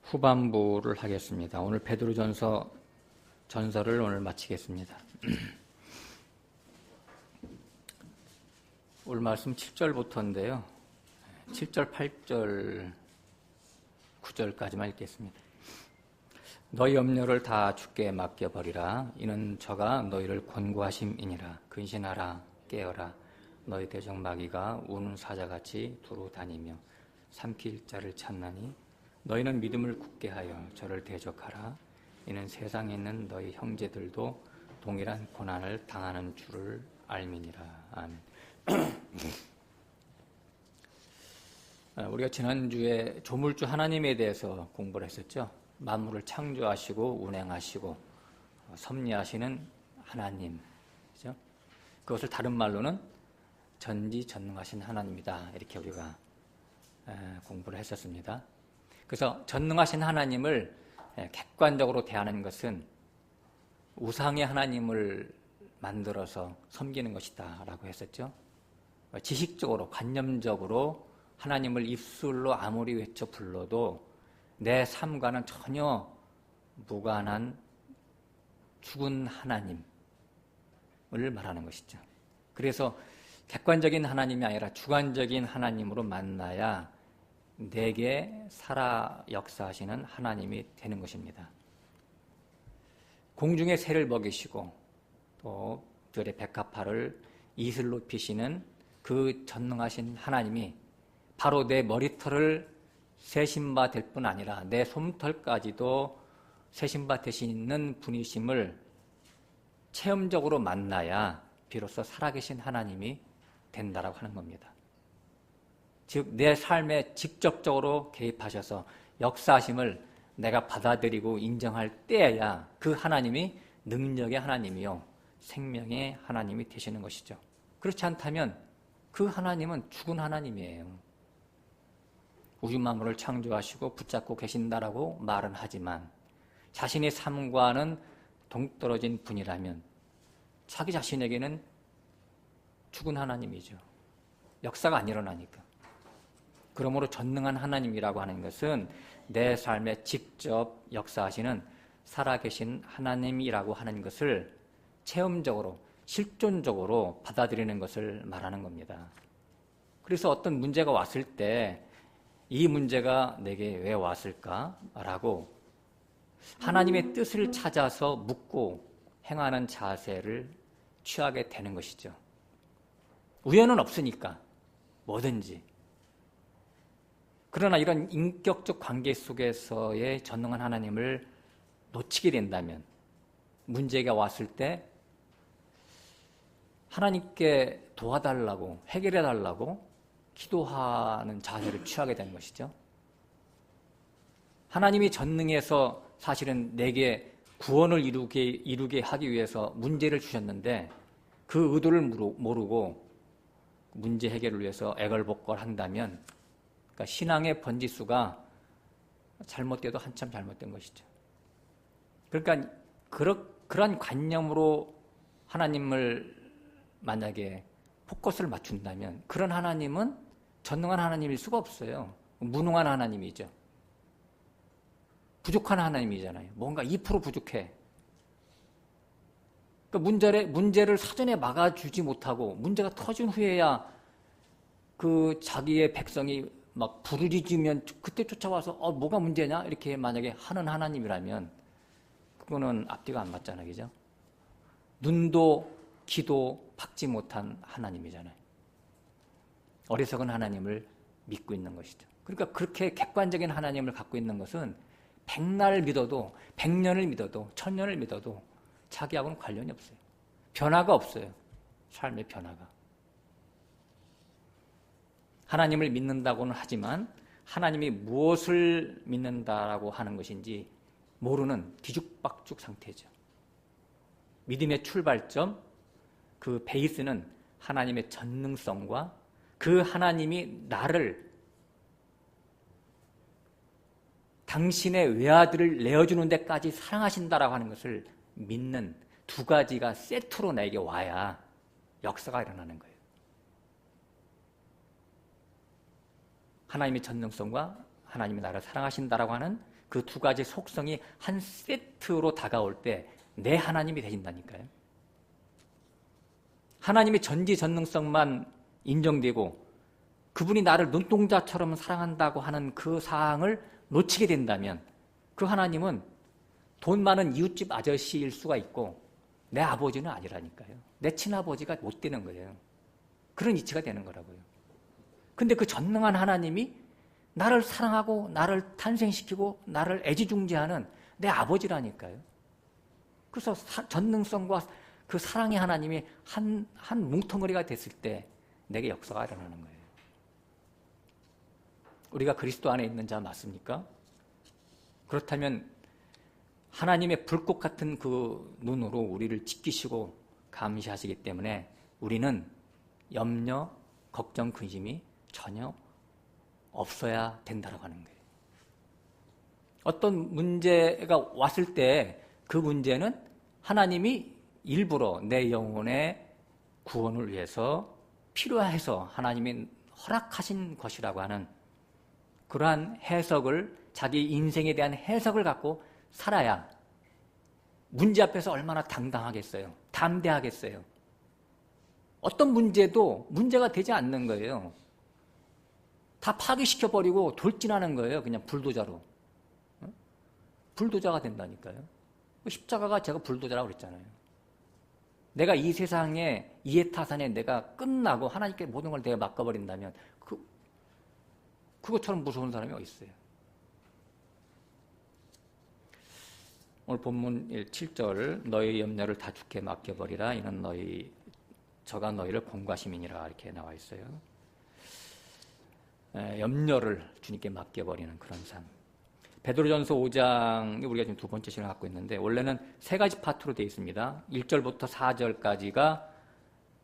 후반부를 하겠습니다. 오늘 베드로전서 전서를 오늘 마치겠습니다. 오늘 말씀 7절부터인데요. 7절, 8절, 9절까지만 읽겠습니다. 너희 염려를 다 주께 맡겨버리라. 이는 저가 너희를 권고하심이니라. 근신하라, 깨어라. 너희 대적 마귀가 우는 사자같이 두루 다니며 삼킬 자를 찾나니 너희는 믿음을 굳게 하여 저를 대적하라. 이는 세상에 있는 너희 형제들도 동일한 고난을 당하는 줄을 알미니라. 아멘. 우리가 지난주에 조물주 하나님에 대해서 공부를 했었죠. 만물을 창조하시고 운행하시고 섭리하시는 하나님, 그죠? 그것을 다른 말로는 전지전능하신 하나님이다, 이렇게 우리가 공부를 했었습니다. 그래서 전능하신 하나님을 객관적으로 대하는 것은 우상의 하나님을 만들어서 섬기는 것이다 라고 했었죠. 지식적으로, 관념적으로 하나님을 입술로 아무리 외쳐 불러도 내 삶과는 전혀 무관한 죽은 하나님을 말하는 것이죠. 그래서 객관적인 하나님이 아니라 주관적인 하나님으로 만나야 내게 살아 역사하시는 하나님이 되는 것입니다. 공중의 새를 먹이시고 또 들의 백합화를 이슬로 피시는 그 전능하신 하나님이 바로 내 머리털을 세신 바 될 뿐 아니라 내 솜털까지도 세신 바 되시는 분이심을 체험적으로 만나야 비로소 살아계신 하나님이 된다라고 하는 겁니다. 즉 내 삶에 직접적으로 개입하셔서 역사하심을 내가 받아들이고 인정할 때에야 그 하나님이 능력의 하나님이요 생명의 하나님이 되시는 것이죠. 그렇지 않다면 그 하나님은 죽은 하나님이에요. 우주 만물을 창조하시고 붙잡고 계신다라고 말은 하지만 자신의 삶과는 동떨어진 분이라면 자기 자신에게는 죽은 하나님이죠. 역사가 안 일어나니까. 그러므로 전능한 하나님이라고 하는 것은 내 삶에 직접 역사하시는 살아계신 하나님이라고 하는 것을 체험적으로, 실존적으로 받아들이는 것을 말하는 겁니다. 그래서 어떤 문제가 왔을 때 이 문제가 내게 왜 왔을까라고 하나님의 뜻을 찾아서 묻고 행하는 자세를 취하게 되는 것이죠. 우연은 없으니까 뭐든지. 그러나 이런 인격적 관계 속에서의 전능한 하나님을 놓치게 된다면 문제가 왔을 때 하나님께 도와달라고, 해결해달라고 기도하는 자세를 취하게 되는 것이죠. 하나님이 전능해서 사실은 내게 구원을 이루게 하기 위해서 문제를 주셨는데 그 의도를 모르고 문제 해결을 위해서 애걸복걸한다면 그러니까 신앙의 번지수가 잘못돼도 한참 잘못된 것이죠. 그러니까 그런 관념으로 하나님을 만약에 포커스를 맞춘다면 그런 하나님은 전능한 하나님일 수가 없어요. 무능한 하나님이죠. 부족한 하나님이잖아요. 뭔가 2% 부족해. 그러니까 문제를 사전에 막아주지 못하고 문제가 터진 후에야 그 자기의 백성이 막 부르짖으면 그때 쫓아와서 뭐가 문제냐? 이렇게 만약에 하는 하나님이라면 그거는 앞뒤가 안 맞잖아요. 그죠? 눈도 귀도 박지 못한 하나님이잖아요. 어리석은 하나님을 믿고 있는 것이죠. 그러니까 그렇게 객관적인 하나님을 갖고 있는 것은 100날을 믿어도 100년을 믿어도 1000년을 믿어도 자기하고는 관련이 없어요. 변화가 없어요. 삶의 변화가. 하나님을 믿는다고는 하지만 하나님이 무엇을 믿는다라고 하는 것인지 모르는 뒤죽박죽 상태죠. 믿음의 출발점, 그 베이스는 하나님의 전능성과 그 하나님이 나를 당신의 외아들을 내어주는 데까지 사랑하신다라고 하는 것을 믿는 두 가지가 세트로 나에게 와야 역사가 일어나는 거예요. 하나님의 전능성과 하나님이 나를 사랑하신다라고 하는 그 두 가지 속성이 한 세트로 다가올 때 내 하나님이 되신다니까요. 하나님의 전지전능성만 인정되고 그분이 나를 눈동자처럼 사랑한다고 하는 그 사항을 놓치게 된다면 그 하나님은 돈 많은 이웃집 아저씨일 수가 있고 내 아버지는 아니라니까요. 내 친아버지가 못 되는 거예요. 그런 이치가 되는 거라고요. 근데 그 전능한 하나님이 나를 사랑하고 나를 탄생시키고 나를 애지중지하는 내 아버지라니까요. 그래서 전능성과 그 사랑의 하나님이 한 뭉텅거리가 됐을 때 내게 역사가 일어나는 거예요. 우리가 그리스도 안에 있는 자 맞습니까? 그렇다면 하나님의 불꽃 같은 그 눈으로 우리를 지키시고 감시하시기 때문에 우리는 염려, 걱정, 근심이 전혀 없어야 된다고 하는 거예요. 어떤 문제가 왔을 때 그 문제는 하나님이 일부러 내 영혼의 구원을 위해서 필요해서 하나님이 허락하신 것이라고 하는 그러한 해석을, 자기 인생에 대한 해석을 갖고 살아야 문제 앞에서 얼마나 당당하겠어요. 담대하겠어요. 어떤 문제도 문제가 되지 않는 거예요. 다 파괴시켜버리고 돌진하는 거예요. 그냥 불도저로. 불도저가 된다니까요. 십자가가 제가 불도저라고 그랬잖아요. 내가 이 세상에 이해타산에 내가 끝나고 하나님께 모든 걸 내가 맡겨버린다면 그것처럼 무서운 사람이 어디 있어요? 오늘 본문 7절 너희 염려를 다 주께 맡겨버리라 이는 저가 너희를 공과시민이라 이렇게 나와 있어요. 염려를 주님께 맡겨버리는 그런 삶. 베드로전서 5장이 우리가 지금 두 번째 시간을 갖고 있는데 원래는 세 가지 파트로 되어 있습니다. 1절부터 4절까지가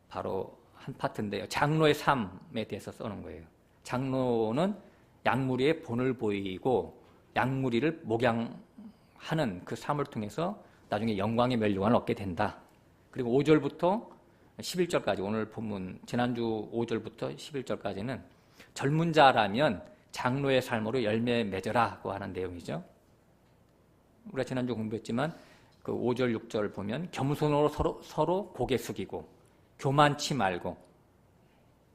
바로 한 파트인데요. 장로의 삶에 대해서 써놓은 거예요. 장로는 양무리의 본을 보이고 양무리를 목양하는 그 삶을 통해서 나중에 영광의 멸류관을 얻게 된다. 그리고 5절부터 11절까지 오늘 본문 지난주 5절부터 11절까지는 젊은 자라면 장로의 삶으로 열매 맺으라고 하는 내용이죠. 우리가 지난주 공부했지만 그 5절, 6절 보면 겸손으로 서로 고개 숙이고 교만치 말고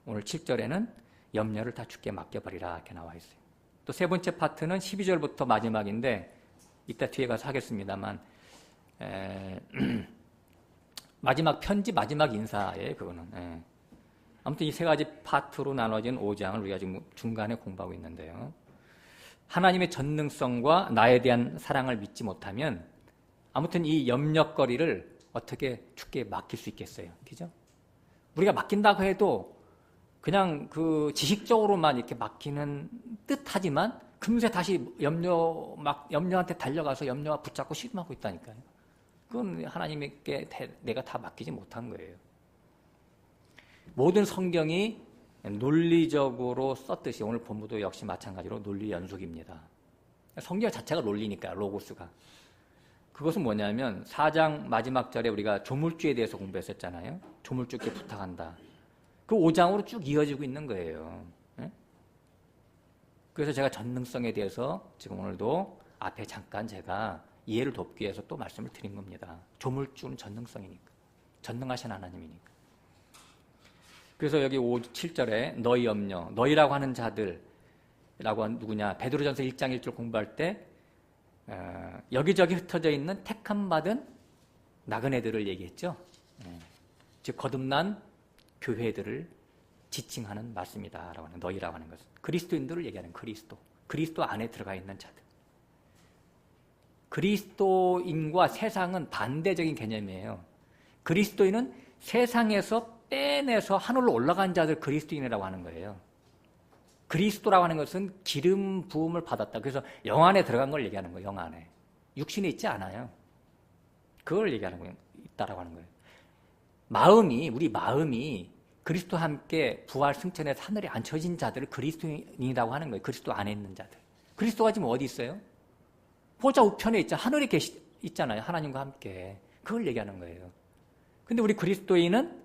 오늘 7절에는 염려를 다 주께 맡겨버리라 이렇게 나와 있어요. 또 세 번째 파트는 12절부터 마지막인데 이따 뒤에 가서 하겠습니다만 마지막 편지 마지막 인사예요. 그거는. 아무튼 이 세 가지 파트로 나눠진 5장을 우리가 지금 중간에 공부하고 있는데요. 하나님의 전능성과 나에 대한 사랑을 믿지 못하면 아무튼 이 염려거리를 어떻게 주께 맡길 수 있겠어요. 그죠? 우리가 맡긴다고 해도 그냥 그 지식적으로만 이렇게 맡기는 듯하지만 금세 다시 염려한테 달려가서 염려와 붙잡고 씨름하고 있다니까요. 그건 하나님께 내가 다 맡기지 못한 거예요. 모든 성경이 논리적으로 썼듯이 오늘 본문도 역시 마찬가지로 논리 연속입니다. 성경 자체가 논리니까 로고스가. 그것은 뭐냐면 4장 마지막 절에 우리가 조물주에 대해서 공부했었잖아요. 조물주께 부탁한다. 그 5장으로 쭉 이어지고 있는 거예요. 그래서 제가 전능성에 대해서 지금 오늘도 앞에 잠깐 제가 이해를 돕기 위해서 또 말씀을 드린 겁니다. 조물주는 전능성이니까. 전능하신 하나님이니까. 그래서 여기 7절에 너희 염려, 너희라고 하는 자들이라고 하는 누구냐? 베드로전서 1장 1절 공부할 때 여기저기 흩어져 있는 택함 받은 나그네들을 얘기했죠. 즉 거듭난 교회들을 지칭하는 말씀이다라고 하는 너희라고 하는 것은 그리스도인들을 얘기하는 그리스도 안에 들어가 있는 자들. 그리스도인과 세상은 반대적인 개념이에요. 그리스도인은 세상에서 빼내서 하늘로 올라간 자들 그리스도인이라고 하는 거예요. 그리스도라고 하는 것은 기름 부음을 받았다. 그래서 영 안에 들어간 걸 얘기하는 거예요. 영 안에. 육신에 있지 않아요. 그걸 얘기하는 거예요. 있다라고 하는 거예요. 우리 마음이 그리스도와 함께 부활 승천해서 하늘에 앉혀진 자들을 그리스도인이라고 하는 거예요. 그리스도 안에 있는 자들. 그리스도가 지금 어디 있어요? 보좌 우편에 하늘에 있잖아요. 하나님과 함께. 그걸 얘기하는 거예요. 근데 우리 그리스도인은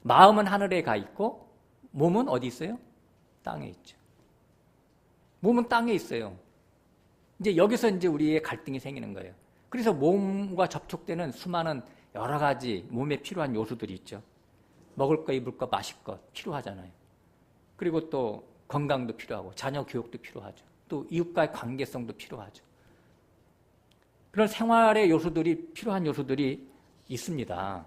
마음은 하늘에 가 있고 몸은 어디 있어요? 땅에 있죠. 몸은 땅에 있어요. 이제 여기서 이제 우리의 갈등이 생기는 거예요. 그래서 몸과 접촉되는 수많은 여러 가지 몸에 필요한 요소들이 있죠. 먹을 거, 입을 거, 마실 거 필요하잖아요. 그리고 또 건강도 필요하고 자녀 교육도 필요하죠. 또 이웃과의 관계성도 필요하죠. 그런 생활의 요소들이 필요한 요소들이 있습니다.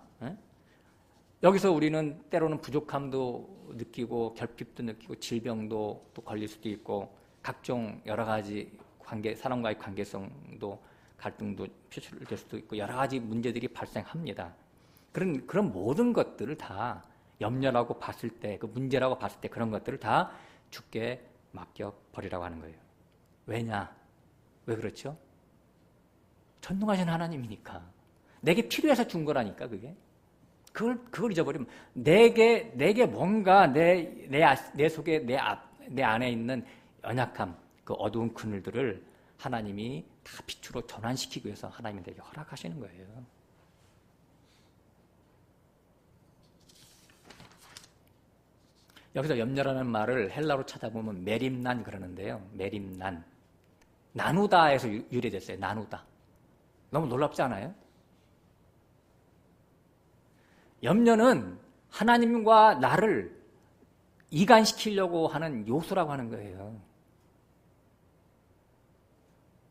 여기서 우리는 때로는 부족함도 느끼고 결핍도 느끼고 질병도 또 걸릴 수도 있고 각종 여러 가지 사람과의 관계성도 갈등도 표출될 수도 있고 여러 가지 문제들이 발생합니다. 그런 모든 것들을 다 염려라고 봤을 때, 그 문제라고 봤을 때 그런 것들을 다 주께 맡겨버리라고 하는 거예요. 왜냐? 왜 그렇죠? 전능하신 하나님이니까. 내게 필요해서 준 거라니까, 그게. 그걸 잊어버리면, 내게 뭔가 내 속에, 내 안에 있는 연약함, 그 어두운 그늘들을 하나님이 다 빛으로 전환시키기 위해서 하나님이 내게 허락하시는 거예요. 여기서 염려라는 말을 헬라로 찾아보면 메림난 그러는데요. 메림난. 나누다에서 유래됐어요. 나누다. 너무 놀랍지 않아요? 염려는 하나님과 나를 이간시키려고 하는 요소라고 하는 거예요.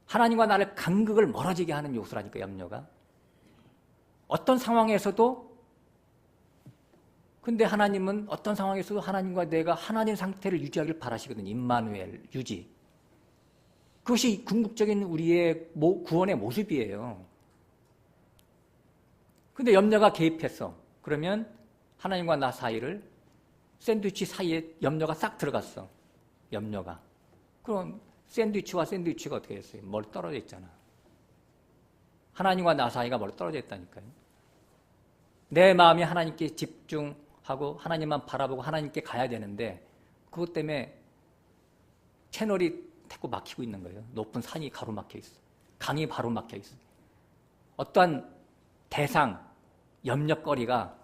하나님과 나를 간극을 멀어지게 하는 요소라니까, 염려가. 어떤 상황에서도, 근데 하나님은 어떤 상황에서도 하나님과 내가 하나님 상태를 유지하길 바라시거든요. 임마누엘, 유지. 그것이 궁극적인 우리의 구원의 모습이에요. 근데 염려가 개입했어. 그러면 하나님과 나 사이를 샌드위치 사이에 염려가 싹 들어갔어. 염려가. 그럼 샌드위치와 샌드위치가 어떻게 됐어요? 멀리 떨어져 있잖아. 하나님과 나 사이가 멀리 떨어져 있다니까요. 내 마음이 하나님께 집중하고 하나님만 바라보고 하나님께 가야 되는데 그것 때문에 채널이 자꾸 막히고 있는 거예요. 높은 산이 가로막혀 있어. 강이 바로 막혀 있어. 어떠한 대상, 염려거리가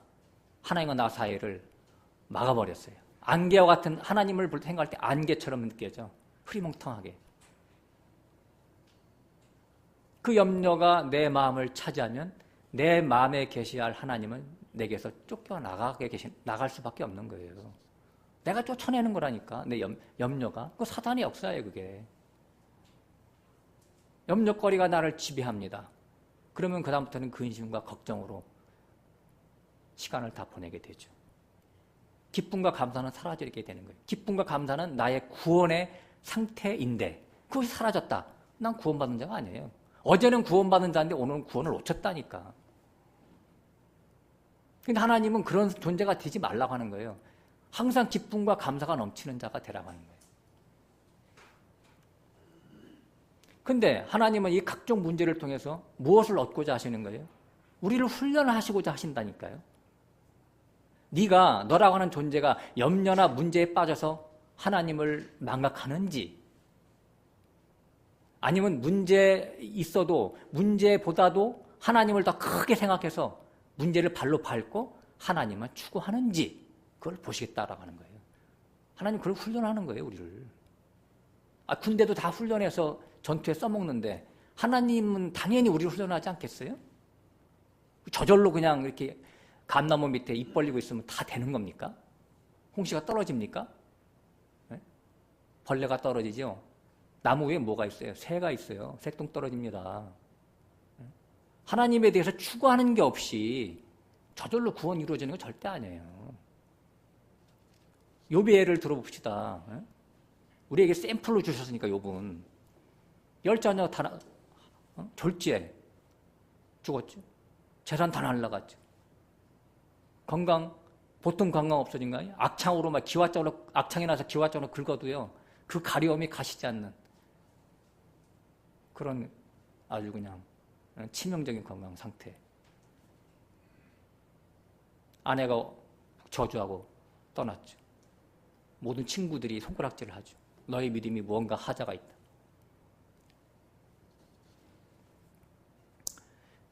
하나님과 나 사이를 막아버렸어요. 안개와 같은 하나님을 생각할 때 안개처럼 느껴져. 흐리멍텅하게. 그 염려가 내 마음을 차지하면 내 마음에 계셔야 할 하나님은 내게서 나갈 수밖에 없는 거예요. 내가 쫓아내는 거라니까. 내 염려가. 그 사단의 역사예요, 그게. 염려거리가 나를 지배합니다. 그러면 그다음부터는 근심과 걱정으로 시간을 다 보내게 되죠. 기쁨과 감사는 사라지게 되는 거예요. 기쁨과 감사는 나의 구원의 상태인데 그것이 사라졌다. 난 구원받은 자가 아니에요. 어제는 구원받은 자인데 오늘은 구원을 놓쳤다니까. 근데 하나님은 그런 존재가 되지 말라고 하는 거예요. 항상 기쁨과 감사가 넘치는 자가 되라고 하는 거예요. 근데 하나님은 이 각종 문제를 통해서 무엇을 얻고자 하시는 거예요? 우리를 훈련하시고자 하신다니까요. 네가 너라고 하는 존재가 염려나 문제에 빠져서 하나님을 망각하는지 아니면 문제 있어도 문제보다도 하나님을 더 크게 생각해서 문제를 발로 밟고 하나님을 추구하는지 그걸 보시겠다라고 하는 거예요. 하나님 그걸 훈련하는 거예요, 우리를. 군대도 다 훈련해서 전투에 써먹는데 하나님은 당연히 우리를 훈련하지 않겠어요? 저절로 그냥 이렇게 감나무 밑에 입 벌리고 있으면 다 되는 겁니까? 홍시가 떨어집니까? 네? 벌레가 떨어지죠? 나무 위에 뭐가 있어요? 새가 있어요. 새똥 떨어집니다. 네? 하나님에 대해서 추구하는 게 없이 저절로 구원이 이루어지는 건 절대 아니에요. 욥의 예를 들어봅시다. 네? 우리에게 샘플로 주셨으니까 욥은 10자녀 다 졸지에 죽었죠. 재산 다 날라갔죠. 보통 건강 없어진가요? 악창으로 막 악창이 나서 기와적으로 긁어도요, 그 가려움이 가시지 않는 그런 아주 그냥 치명적인 건강 상태. 아내가 저주하고 떠났죠. 모든 친구들이 손가락질을 하죠. 너의 믿음이 무언가 하자가 있다.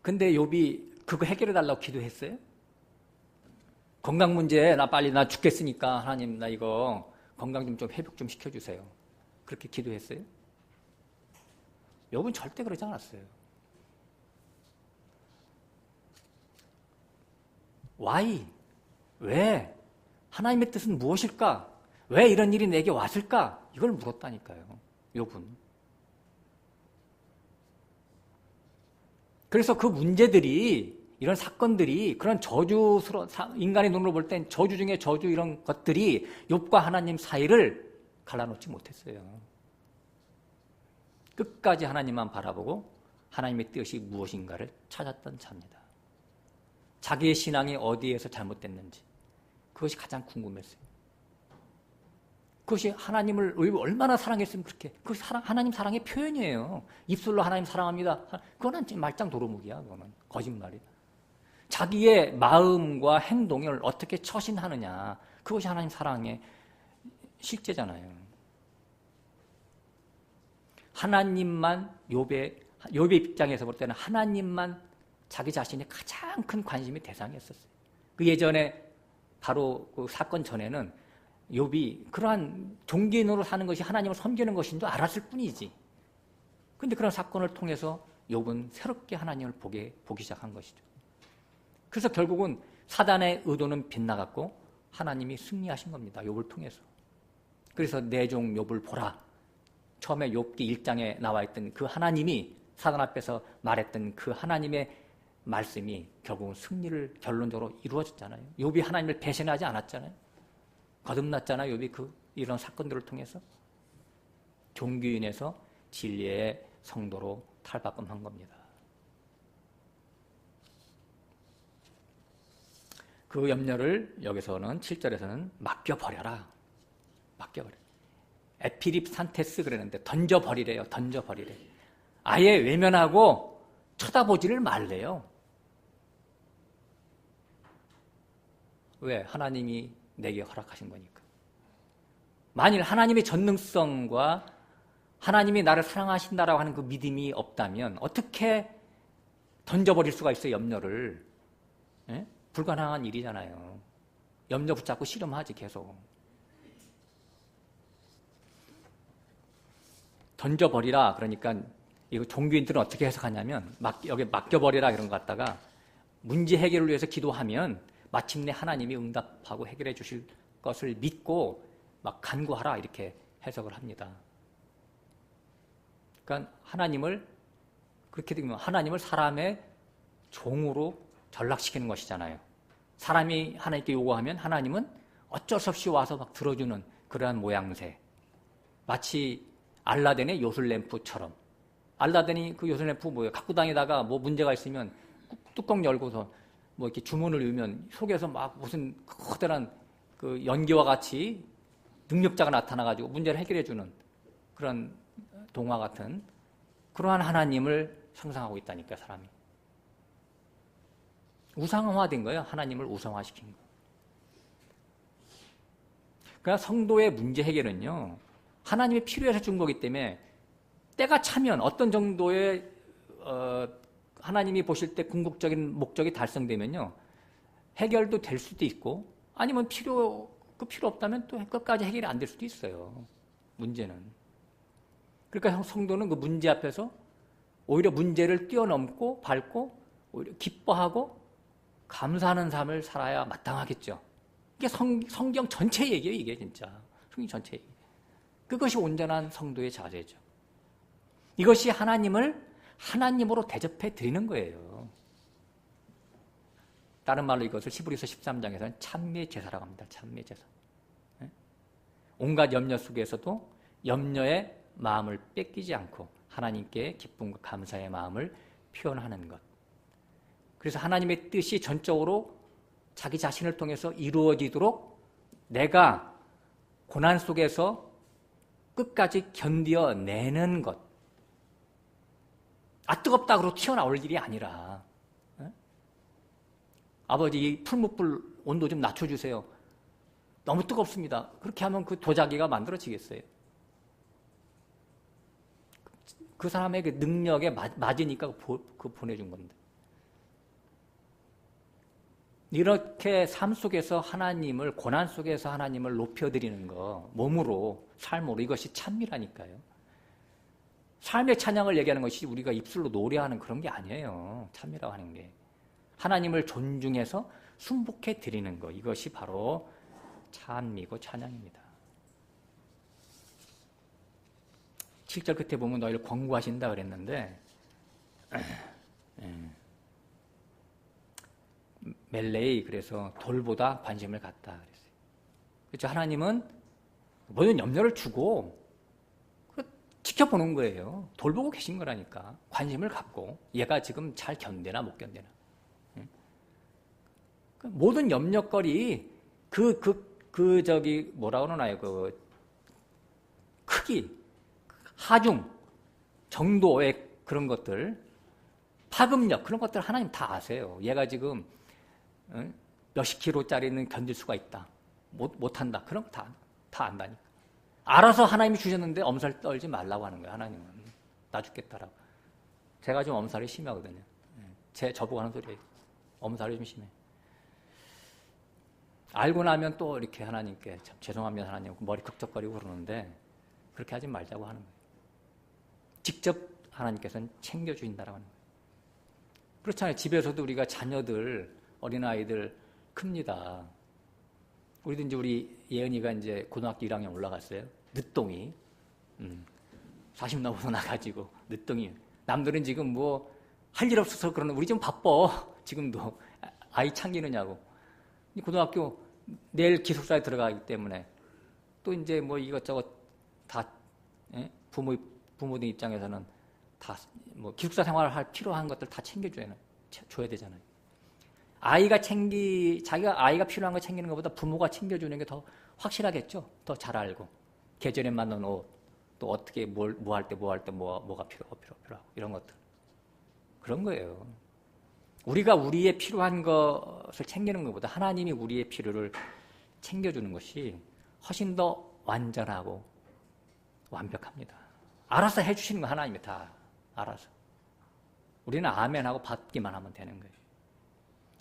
근데 욥이 그거 해결해달라고 기도했어요? 건강 문제, 나 죽겠으니까 하나님 나 이거 건강 좀 회복 좀 시켜주세요. 그렇게 기도했어요? 욥은 절대 그러지 않았어요. Why? 왜? 하나님의 뜻은 무엇일까? 왜 이런 일이 내게 왔을까? 이걸 물었다니까요. 욥은. 그래서 그 문제들이, 이런 사건들이, 그런 저주스러운, 인간의 눈으로 볼 땐 저주 중에 저주, 이런 것들이 욥과 하나님 사이를 갈라놓지 못했어요. 끝까지 하나님만 바라보고 하나님의 뜻이 무엇인가를 찾았던 자입니다. 자기의 신앙이 어디에서 잘못됐는지 그것이 가장 궁금했어요. 그것이 하나님을 얼마나 사랑했으면 그렇게, 그것이 하나님 사랑의 표현이에요. 입술로 하나님 사랑합니다. 그거는 말짱 도루묵이야. 그거는 거짓말이야. 자기의 마음과 행동을 어떻게 처신하느냐, 그것이 하나님 사랑의 실제잖아요. 하나님만, 욥의 입장에서 볼 때는 하나님만 자기 자신의 가장 큰 관심의 대상이었었어요. 그 예전에 바로 그 사건 전에는 욥이 그러한 종교인으로 사는 것이 하나님을 섬기는 것인 줄 알았을 뿐이지. 그런데 그런 사건을 통해서 욥은 새롭게 하나님을 보기 시작한 것이죠. 그래서 결국은 사단의 의도는 빗나갔고 하나님이 승리하신 겁니다. 욥을 통해서. 그래서 내 종 욥을 보라. 처음에 욥기 1장에 나와 있던 그 하나님이 사단 앞에서 말했던 그 하나님의 말씀이 결국은 승리를 결론적으로 이루어졌잖아요. 욥이 하나님을 배신하지 않았잖아요. 거듭났잖아요. 욥이 이런 사건들을 통해서 종교인에서 진리의 성도로 탈바꿈한 겁니다. 그 염려를 여기서는 7절에서는 맡겨버려라. 맡겨버려. 에피립산테스 그랬는데 던져버리래요. 던져버리래. 아예 외면하고 쳐다보지를 말래요. 왜? 하나님이 내게 허락하신 거니까. 만일 하나님의 전능성과 하나님이 나를 사랑하신다라고 하는 그 믿음이 없다면 어떻게 던져버릴 수가 있어요, 염려를. 예? 불가능한 일이잖아요. 염려 붙잡고 씨름하지 계속. 던져버리라. 그러니까 이거 종교인들은 어떻게 해석하냐면 여기 맡겨버리라 이런 거 갖다가 문제 해결을 위해서 기도하면 마침내 하나님이 응답하고 해결해 주실 것을 믿고 막 간구하라 이렇게 해석을 합니다. 그러니까 하나님을 그렇게 되면 하나님을 사람의 종으로 전락시키는 것이잖아요. 사람이 하나님께 요구하면 하나님은 어쩔 수 없이 와서 막 들어주는 그러한 모양새. 마치 알라딘의 요술램프처럼. 알라딘이 그 요술램프 뭐예요? 갖고 다니다가 뭐 문제가 있으면 뚜껑 열고서 뭐 이렇게 주문을 외우면 속에서 막 무슨 커다란 그 연기와 같이 능력자가 나타나가지고 문제를 해결해주는 그런 동화 같은 그러한 하나님을 상상하고 있다니까, 사람이. 우상화된 거예요. 하나님을 우상화시킨 거. 그러니까 성도의 문제 해결은요, 하나님이 필요해서 준 거기 때문에 때가 차면 어떤 정도의 하나님이 보실 때 궁극적인 목적이 달성되면요, 해결도 될 수도 있고, 아니면 필요 없다면 또 끝까지 해결이 안 될 수도 있어요. 문제는. 그러니까 성도는 그 문제 앞에서 오히려 문제를 뛰어넘고 밟고 오히려 기뻐하고 감사하는 삶을 살아야 마땅하겠죠. 이게 성경 전체 얘기예요, 이게 진짜. 성경 전체 얘기. 그것이 온전한 성도의 자세죠. 이것이 하나님을 하나님으로 대접해 드리는 거예요. 다른 말로 이것을 히브리서 13장에서는 찬미의 제사라고 합니다. 찬미의 제사. 온갖 염려 속에서도 염려의 마음을 뺏기지 않고 하나님께 기쁨과 감사의 마음을 표현하는 것. 그래서 하나님의 뜻이 전적으로 자기 자신을 통해서 이루어지도록 내가 고난 속에서 끝까지 견뎌내는 것. 아, 뜨겁다 그러고 튀어나올 일이 아니라, 아버지 이 풀무불 온도 좀 낮춰주세요. 너무 뜨겁습니다. 그렇게 하면 그 도자기가 만들어지겠어요? 그 사람의 그 능력에 맞으니까 그 보내준 건데. 이렇게 삶 속에서 하나님을, 고난 속에서 하나님을 높여드리는 거, 몸으로, 삶으로, 이것이 찬미라니까요. 삶의 찬양을 얘기하는 것이 우리가 입술로 노래하는 그런 게 아니에요. 찬미라고 하는 게. 하나님을 존중해서 순복해 드리는 것, 이것이 바로 찬미고 찬양입니다. 7절 끝에 보면 너희를 권고하신다 그랬는데 멜레이, 그래서 돌보다 관심을 갖다 그랬어요. 그렇죠? 하나님은 모든 염려를 주고 지켜보는 거예요. 돌보고 계신 거라니까. 관심을 갖고 얘가 지금 잘 견디나 못 견디나. 모든 염려거리 뭐라 그러나요? 그 크기, 하중, 정도의 그런 것들, 파급력, 그런 것들 하나님 다 아세요. 얘가 지금 몇십 킬로짜리는 견딜 수가 있다. 못한다. 그런 거 다 안다니까. 알아서 하나님이 주셨는데 엄살 떨지 말라고 하는 거예요. 하나님은. 나 죽겠다라고. 제가 좀 엄살이 심하거든요. 저보고 하는 소리예요. 엄살이 좀 심해. 알고 나면 또 이렇게 하나님께 참 죄송합니다 하나님 머리 극적거리고 그러는데 그렇게 하지 말자고 하는 거예요. 직접 하나님께서는 챙겨주신다라고 하는 거예요. 그렇잖아요. 집에서도 우리가 자녀들, 어린아이들 큽니다. 우리도 이제 우리 예은이가 이제 고등학교 1학년 올라갔어요. 늦둥이. 40 넘어서 나가지고 늦둥이. 남들은 지금 뭐 할 일 없어서 그러는, 우리 좀 바빠. 지금도 아이 챙기느냐고. 고등학교 내일 기숙사에 들어가기 때문에 또 이제 뭐 이것저것 다 부모들 입장에서는 다 뭐 기숙사 생활을 할 필요한 것들 다 줘야 되잖아요. 자기가 아이가 필요한 거 챙기는 것보다 부모가 챙겨주는 게 더 확실하겠죠. 더 잘 알고 계절에 맞는 옷, 또 어떻게 뭐 할 때 뭐가 필요하고 이런 것들. 그런 거예요. 우리가 우리의 필요한 것을 챙기는 것보다 하나님이 우리의 필요를 챙겨주는 것이 훨씬 더 완전하고 완벽합니다. 알아서 해주시는 거 하나님이 다 알아서. 우리는 아멘하고 받기만 하면 되는 거예요.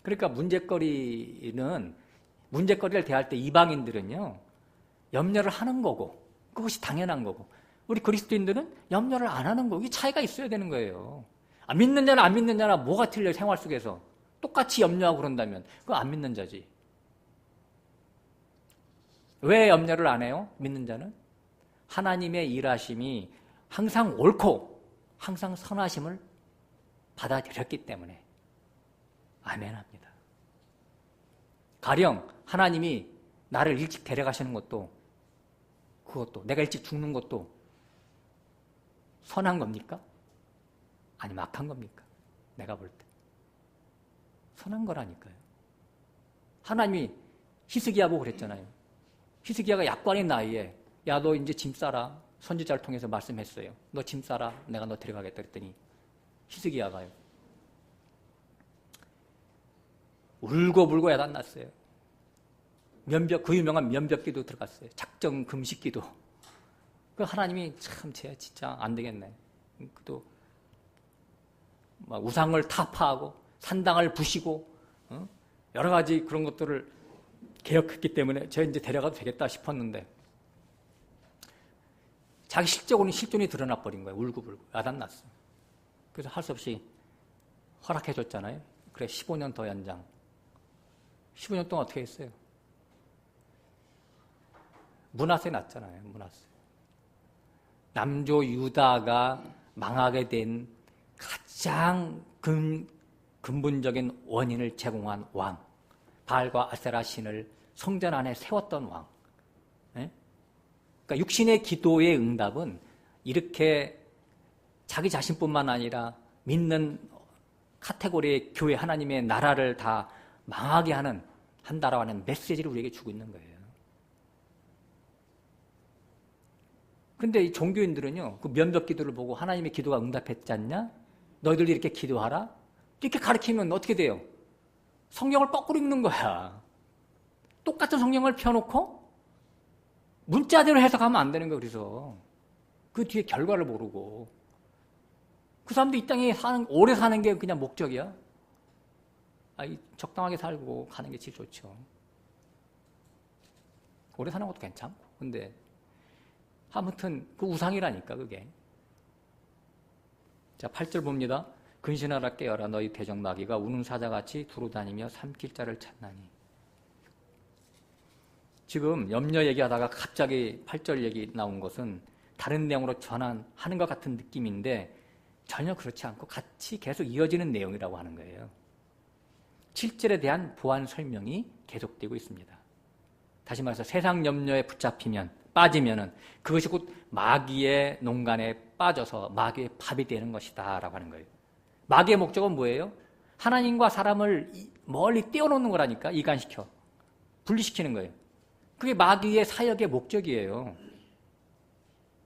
그러니까 문제거리를 대할 때 이방인들은요, 염려를 하는 거고, 그것이 당연한 거고, 우리 그리스도인들은 염려를 안 하는 거고, 이 차이가 있어야 되는 거예요. 믿는 자나 안 믿는 자나 뭐가 틀려요, 생활 속에서. 똑같이 염려하고 그런다면, 그거 안 믿는 자지. 왜 염려를 안 해요? 믿는 자는? 하나님의 일하심이 항상 옳고, 항상 선하심을 받아들였기 때문에. 아멘합니다. 가령 하나님이 나를 일찍 데려가시는 것도, 그것도 내가 일찍 죽는 것도 선한 겁니까? 아니면 악한 겁니까? 내가 볼 때 선한 거라니까요. 하나님이 히스기야 보고 그랬잖아요. 히스기야가 약관인 나이에 야, 너 이제 짐 싸라. 선지자를 통해서 말씀했어요. 너 짐 싸라. 내가 너 데려가겠다 그랬더니 히스기야가요, 울고불고 야단났어요. 그 유명한 면벽기도 들어갔어요. 작정 금식기도. 그 하나님이 참 진짜 안 되겠네. 또 막 우상을 타파하고 산당을 부시고 여러 가지 그런 것들을 개혁했기 때문에 저 이제 데려가도 되겠다 싶었는데 자기 실존이 드러나 버린 거예요. 울고불고 야단났어. 그래서 할 수 없이 허락해줬잖아요. 그래 15년 더 연장. 15년 동안 어떻게 했어요? 므낫세 났잖아요. 므낫세. 남조 유다가 망하게 된 가장 근본적인 원인을 제공한 왕, 바알과 아세라 신을 성전 안에 세웠던 왕. 그러니까 육신의 기도의 응답은 이렇게 자기 자신뿐만 아니라 믿는 카테고리의 교회, 하나님의 나라를 다 망하게 한다라고 하는 메시지를 우리에게 주고 있는 거예요. 그런데 이 종교인들은요, 그 면벽 기도를 보고 하나님의 기도가 응답했지 않냐? 너희들이 이렇게 기도하라? 이렇게 가르치면 어떻게 돼요? 성경을 거꾸로 읽는 거야. 똑같은 성경을 펴놓고 문자대로 해석하면 안 되는 거야. 그래서 그 뒤에 결과를 모르고 그 사람도 이 땅에 오래 사는 게 그냥 목적이야. 적당하게 살고 가는 게 제일 좋죠. 오래 사는 것도 괜찮고. 근데 아무튼 그 우상이라니까 그게. 자, 8절 봅니다. 근신하라 깨어라 너희 대적 마귀가 우는 사자같이 두루다니며 삼킬 자를 찾나니. 지금 염려 얘기하다가 갑자기 8절 얘기 나온 것은 다른 내용으로 전환하는 것 같은 느낌인데 전혀 그렇지 않고 같이 계속 이어지는 내용이라고 하는 거예요. 7절에 대한 보완 설명이 계속되고 있습니다. 다시 말해서 세상 염려에 빠지면은 그것이 곧 마귀의 농간에 빠져서 마귀의 밥이 되는 것이다 라고 하는 거예요. 마귀의 목적은 뭐예요? 하나님과 사람을 멀리 떼어놓는 거라니까. 이간시켜 분리시키는 거예요. 그게 마귀의 사역의 목적이에요.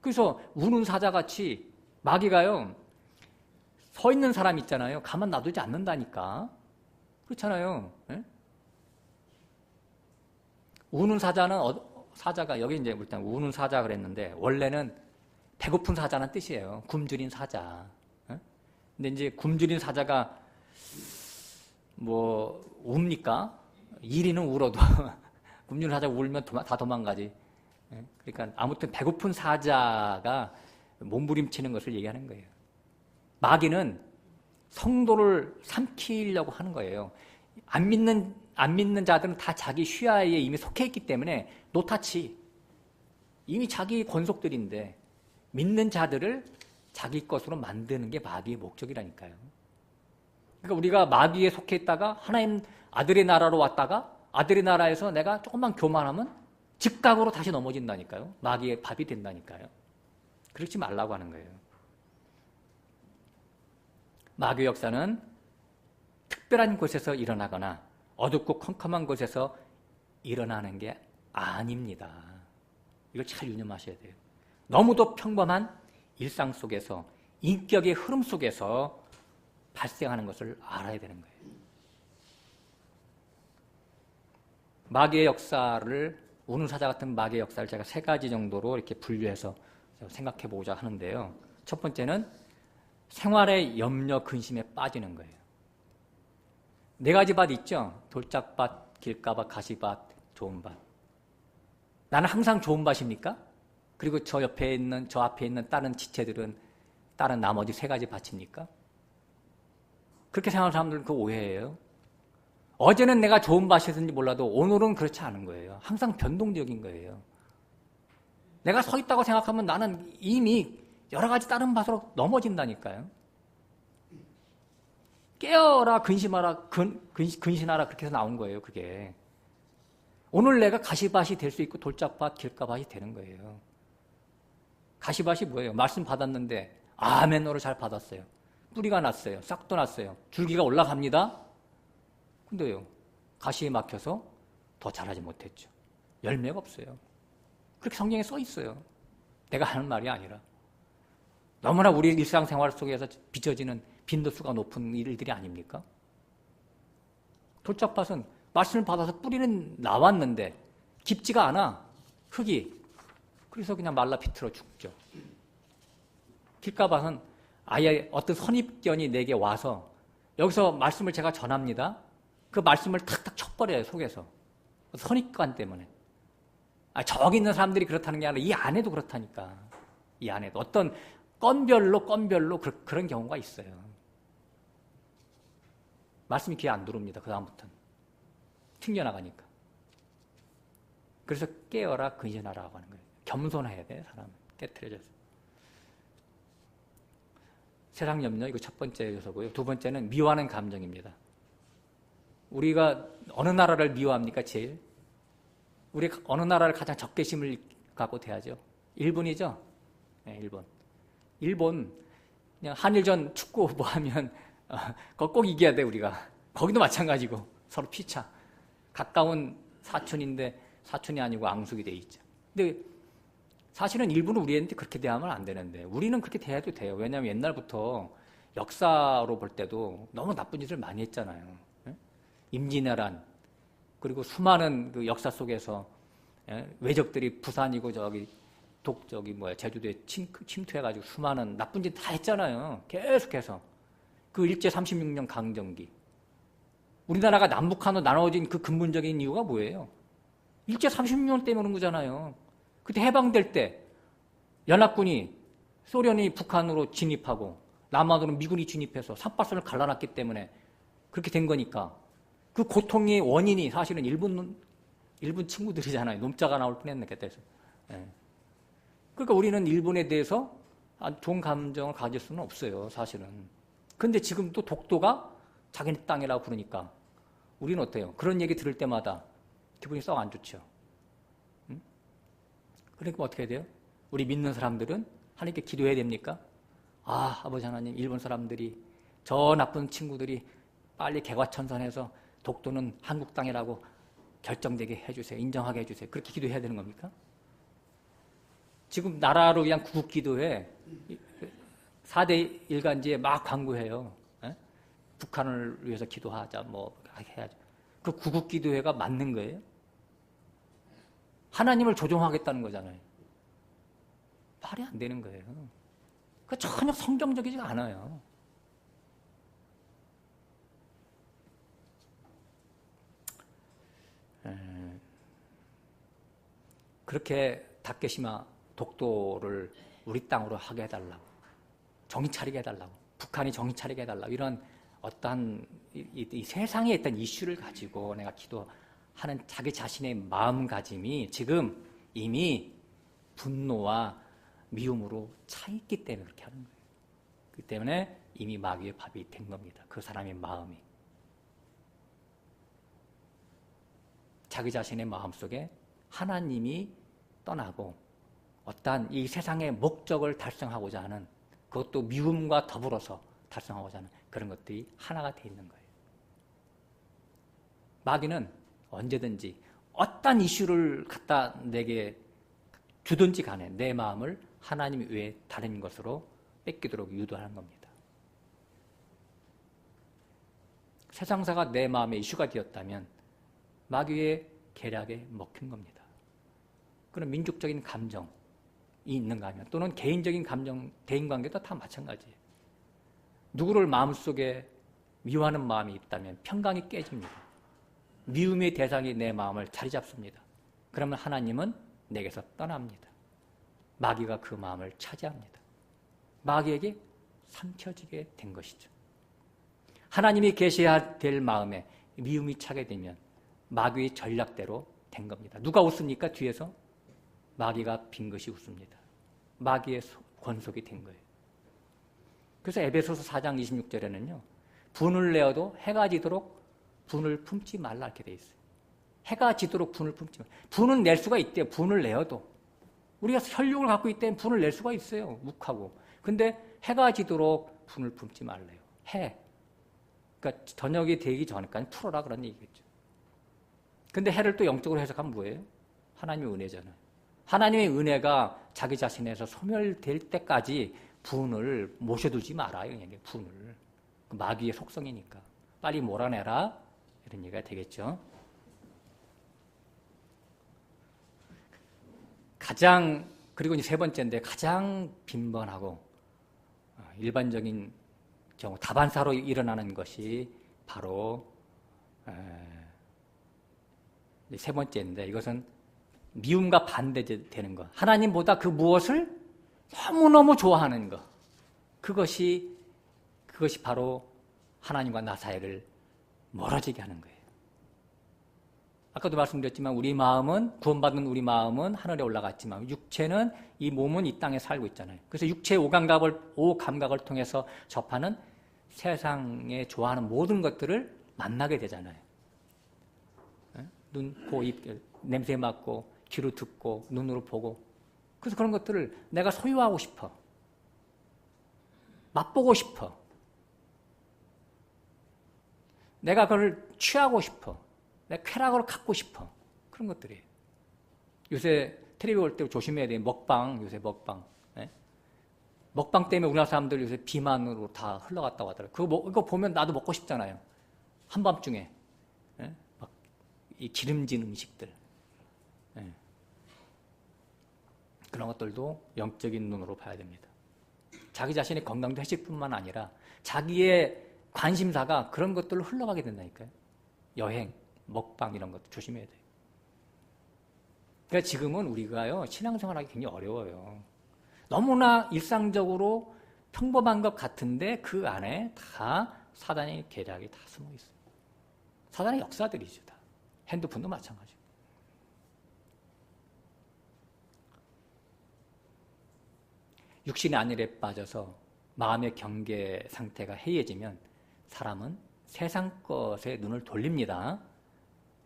그래서 우는 사자같이 마귀가요 서 있는 사람 있잖아요. 가만 놔두지 않는다니까. 그렇잖아요. 네? 우는 사자는 사자가 여기 이제 일단 우는 사자 그랬는데 원래는 배고픈 사자는 뜻이에요. 굶주린 사자. 네? 근데 이제 굶주린 사자가 뭐 웁니까? 이리는 울어도 굶주린 사자 울면 다 도망가지. 네? 그러니까 아무튼 배고픈 사자가 몸부림치는 것을 얘기하는 거예요. 마귀는 성도를 삼키려고 하는 거예요. 안 믿는 자들은 다 자기 휘하에 이미 속해 있기 때문에 노타치. 이미 자기 권속들인데 믿는 자들을 자기 것으로 만드는 게 마귀의 목적이라니까요. 그러니까 우리가 마귀에 속해 있다가 하나님 아들의 나라로 왔다가 아들의 나라에서 내가 조금만 교만하면 즉각으로 다시 넘어진다니까요. 마귀의 밥이 된다니까요. 그렇지 말라고 하는 거예요. 마귀 역사는 특별한 곳에서 일어나거나 어둡고 컴컴한 곳에서 일어나는 게 아닙니다. 이걸 잘 유념하셔야 돼요. 너무도 평범한 일상 속에서 인격의 흐름 속에서 발생하는 것을 알아야 되는 거예요. 마귀의 역사를 우는 사자 같은 마귀의 역사를 제가 3가지 정도로 이렇게 분류해서 생각해 보고자 하는데요. 첫 번째는 생활의 염려, 근심에 빠지는 거예요. 4가지 밭 있죠? 돌짝밭, 길가밭, 가시밭, 좋은 밭. 나는 항상 좋은 밭입니까? 그리고 저 앞에 있는 다른 지체들은 다른 나머지 3가지 밭입니까? 그렇게 생각하는 사람들은 그 오해예요. 어제는 내가 좋은 밭이었는지 몰라도 오늘은 그렇지 않은 거예요. 항상 변동적인 거예요. 내가 서 있다고 생각하면 나는 이미 여러 가지 다른 밭으로 넘어진다니까요. 깨어라, 근심하라, 근신하라 그렇게 해서 나온 거예요. 그게. 오늘 내가 가시밭이 될 수 있고 돌짝밭, 길가밭이 되는 거예요. 가시밭이 뭐예요? 말씀 받았는데 아멘으로 잘 받았어요. 뿌리가 났어요. 싹도 났어요. 줄기가 올라갑니다. 근데요. 가시에 막혀서 더 자라지 못했죠. 열매가 없어요. 그렇게 성경에 써 있어요. 내가 하는 말이 아니라. 너무나 우리 일상생활 속에서 빚어지는 빈도수가 높은 일들이 아닙니까? 돌짝밭은 말씀을 받아서 뿌리는 나왔는데 깊지가 않아. 흙이. 그래서 그냥 말라 비틀어 죽죠. 길가밭은 아예 어떤 선입견이 내게 와서 여기서 말씀을 제가 전합니다. 그 말씀을 탁탁 쳐버려요. 속에서. 선입관 때문에. 저기 있는 사람들이 그렇다는 게 아니라 이 안에도 그렇다니까. 이 안에도. 어떤 건별로 그런 경우가 있어요. 말씀이 귀에 안 들어옵니다. 그 다음부터는. 튕겨나가니까. 그래서 깨어라 근신하라고 하는 거예요. 겸손해야 돼. 사람은. 깨트려져서. 세상 염려 이거 첫 번째 요소고요. 두 번째는 미워하는 감정입니다. 우리가 어느 나라를 미워합니까? 제일? 우리 어느 나라를 가장 적개심을 갖고 대하죠? 일본이죠? 네, 일본 그냥 한일전 축구 뭐 하면 그거 꼭 이겨야 돼 우리가. 거기도 마찬가지고 서로 피차. 가까운 사촌인데 사촌이 아니고 앙숙이 돼 있죠. 근데 사실은 일본은 우리한테 그렇게 대하면 안 되는데 우리는 그렇게 대해도 돼요. 왜냐하면 옛날부터 역사로 볼 때도 너무 나쁜 짓을 많이 했잖아요. 임진왜란 그리고 수많은 그 역사 속에서 외적들이 부산이고 제주도에 침투해가지고 수많은 나쁜 짓 다 했잖아요. 계속해서 그 일제 36년 강점기 우리나라가 남북한으로 나눠진 그 근본적인 이유가 뭐예요? 일제 30년 때문에 그런 거잖아요. 그때 해방될 때 연합군이 소련이 북한으로 진입하고 남한으로 미군이 진입해서 삼팔선을 갈라놨기 때문에 그렇게 된 거니까 그 고통의 원인이 사실은 일본 친구들이잖아요. 놈자가 나올 뻔했네 그때서. 예. 그러니까 우리는 일본에 대해서 좋은 감정을 가질 수는 없어요, 사실은. 근데 지금 또 독도가 자기네 땅이라고 그러니까 우리는 어때요? 그런 얘기 들을 때마다 기분이 썩 안 좋죠. 응? 그러니까 어떻게 해야 돼요? 우리 믿는 사람들은 하나님께 기도해야 됩니까? 아, 아버지 하나님, 일본 사람들이, 저 나쁜 친구들이 빨리 개과천선해서 독도는 한국 땅이라고 결정되게 해주세요. 인정하게 해주세요. 그렇게 기도해야 되는 겁니까? 지금 나라로 위한 구국기도회 4대 일간지에 막 광고해요. 에? 북한을 위해서 기도하자, 뭐 해야죠. 그 구국기도회가 맞는 거예요? 하나님을 조종하겠다는 거잖아요. 말이 안 되는 거예요. 그 전혀 성경적이지가 않아요. 그렇게 다케시마 독도를 우리 땅으로 하게 해달라고, 정신 차리게 해달라고, 북한이 정신 차리게 해달라고, 이런 어떠한 이 세상에 있던 이슈를 가지고 내가 기도하는 자기 자신의 마음가짐이 지금 이미 분노와 미움으로 차 있기 때문에 그렇게 하는 거예요. 그렇기 때문에 이미 마귀의 밥이 된 겁니다. 그 사람의 마음이. 자기 자신의 마음속에 하나님이 떠나고 어떠한 이 세상의 목적을 달성하고자 하는, 그것도 미움과 더불어서 달성하고자 하는 그런 것들이 하나가 되어 있는 거예요. 마귀는 언제든지 어떤 이슈를 갖다 내게 주든지 간에 내 마음을 하나님 외에 다른 것으로 뺏기도록 유도하는 겁니다. 세상사가 내 마음의 이슈가 되었다면 마귀의 계략에 먹힌 겁니다. 그런 민족적인 감정이 있는가 하면, 또는 개인적인 감정, 대인관계도 다 마찬가지예요. 누구를 마음속에 미워하는 마음이 있다면 평강이 깨집니다. 미움의 대상이 내 마음을 자리 잡습니다. 그러면 하나님은 내게서 떠납니다. 마귀가 그 마음을 차지합니다. 마귀에게 삼켜지게 된 것이죠. 하나님이 계셔야 될 마음에 미움이 차게 되면 마귀의 전략대로 된 겁니다. 누가 웃습니까? 뒤에서? 마귀가 빈 것이 웃습니다. 마귀의 권속이 된 거예요. 그래서 에베소서 4장 26절에는요. 분을 내어도 해가 지도록 분을 품지 말라 이렇게 돼 있어요. 해가 지도록 분을 품지 말라. 분은 낼 수가 있대요. 분을 내어도. 우리가 혈육을 갖고 있다면 분을 낼 수가 있어요. 묵하고. 근데 해가 지도록 분을 품지 말래요. 해. 그러니까 저녁이 되기 전까지 풀어라 그런 얘기겠죠. 근데 해를 또 영적으로 해석하면 뭐예요? 하나님의 은혜잖아요. 하나님의 은혜가 자기 자신에서 소멸될 때까지 분을 모셔두지 말아요. 그냥 분을. 마귀의 속성이니까. 빨리 몰아내라. 이런 얘기가 되겠죠. 그리고 이제 세 번째인데 가장 빈번하고 일반적인 경우 다반사로 일어나는 것이 바로 세 번째인데, 이것은 미움과 반대되는 것. 하나님보다 그 무엇을 너무너무 좋아하는 것. 그것이 바로 하나님과 나 사이를 멀어지게 하는 거예요. 아까도 말씀드렸지만 우리 마음은, 구원받은 우리 마음은 하늘에 올라갔지만 육체는, 이 몸은 이 땅에 살고 있잖아요. 그래서 육체의 오감각을 통해서 접하는 세상에 좋아하는 모든 것들을 만나게 되잖아요. 눈, 코, 입, 냄새 맡고 귀로 듣고 눈으로 보고. 그래서 그런 것들을 내가 소유하고 싶어. 맛보고 싶어. 내가 그걸 취하고 싶어. 내 쾌락으로 갖고 싶어. 그런 것들이에요. 요새 텔레비 볼 때 조심해야 돼요. 요새 먹방. 네? 먹방 때문에 우리나라 사람들 요새 비만으로 다 흘러갔다고 하더라고요. 그거 보면 나도 먹고 싶잖아요. 한밤중에. 네? 막 이 기름진 음식들. 네. 그런 것들도 영적인 눈으로 봐야 됩니다. 자기 자신의 건강도 해칠 뿐만 아니라 자기의 관심사가 그런 것들로 흘러가게 된다니까요. 여행, 먹방 이런 것도 조심해야 돼요. 그러니까 지금은 우리가요, 신앙생활하기 굉장히 어려워요. 너무나 일상적으로 평범한 것 같은데 그 안에 다 사단의 계략이 다 숨어 있어요. 사단의 역사들이죠, 다. 핸드폰도 마찬가지고. 육신의 안일에 빠져서 마음의 경계 상태가 해이해지면 사람은 세상 것에 눈을 돌립니다.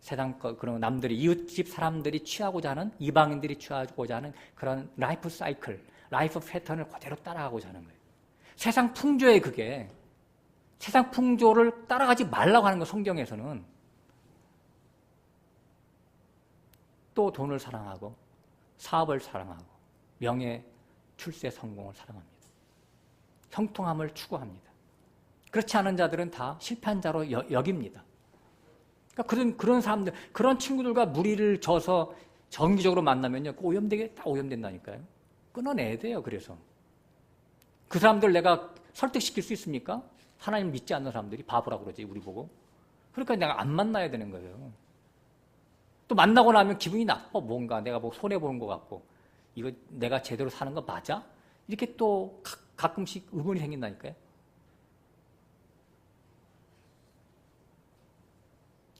세상 것, 그런 남들이, 이웃집 사람들이 취하고자 하는, 이방인들이 취하고자 하는 그런 라이프 사이클, 라이프 패턴을 그대로 따라가고자 하는 거예요. 세상 풍조에 그게, 세상 풍조를 따라가지 말라고 하는 거, 성경에서는. 또 돈을 사랑하고, 사업을 사랑하고, 명예, 출세, 성공을 사랑합니다. 형통함을 추구합니다. 그렇지 않은 자들은 다 실패한 자로 여깁니다. 그러니까 그런 사람들, 그런 친구들과 무리를 져서 정기적으로 만나면요, 오염되게 다 오염된다니까요. 끊어내야 돼요, 그래서. 그 사람들 내가 설득시킬 수 있습니까? 하나님 믿지 않는 사람들이 바보라고 그러지, 우리 보고. 그러니까 내가 안 만나야 되는 거예요. 또 만나고 나면 기분이 나빠, 뭔가. 내가 뭐 손해보는 것 같고. 이거 내가 제대로 사는 거 맞아? 이렇게 또 가끔씩 의문이 생긴다니까요.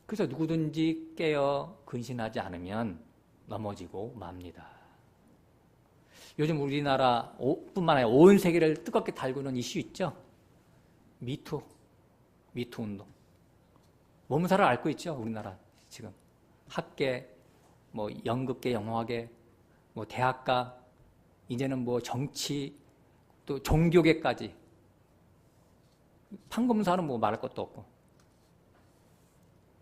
그래서 누구든지 깨어 근신하지 않으면 넘어지고 맙니다. 요즘 우리나라 뿐만 아니라 온 세계를 뜨겁게 달구는 이슈 있죠? 미투 운동. 몸살을 앓고 있죠, 우리나라 지금. 학계, 뭐 연극계, 영화계, 뭐 대학가, 이제는 뭐 정치, 또 종교계까지. 판검사는 뭐 말할 것도 없고.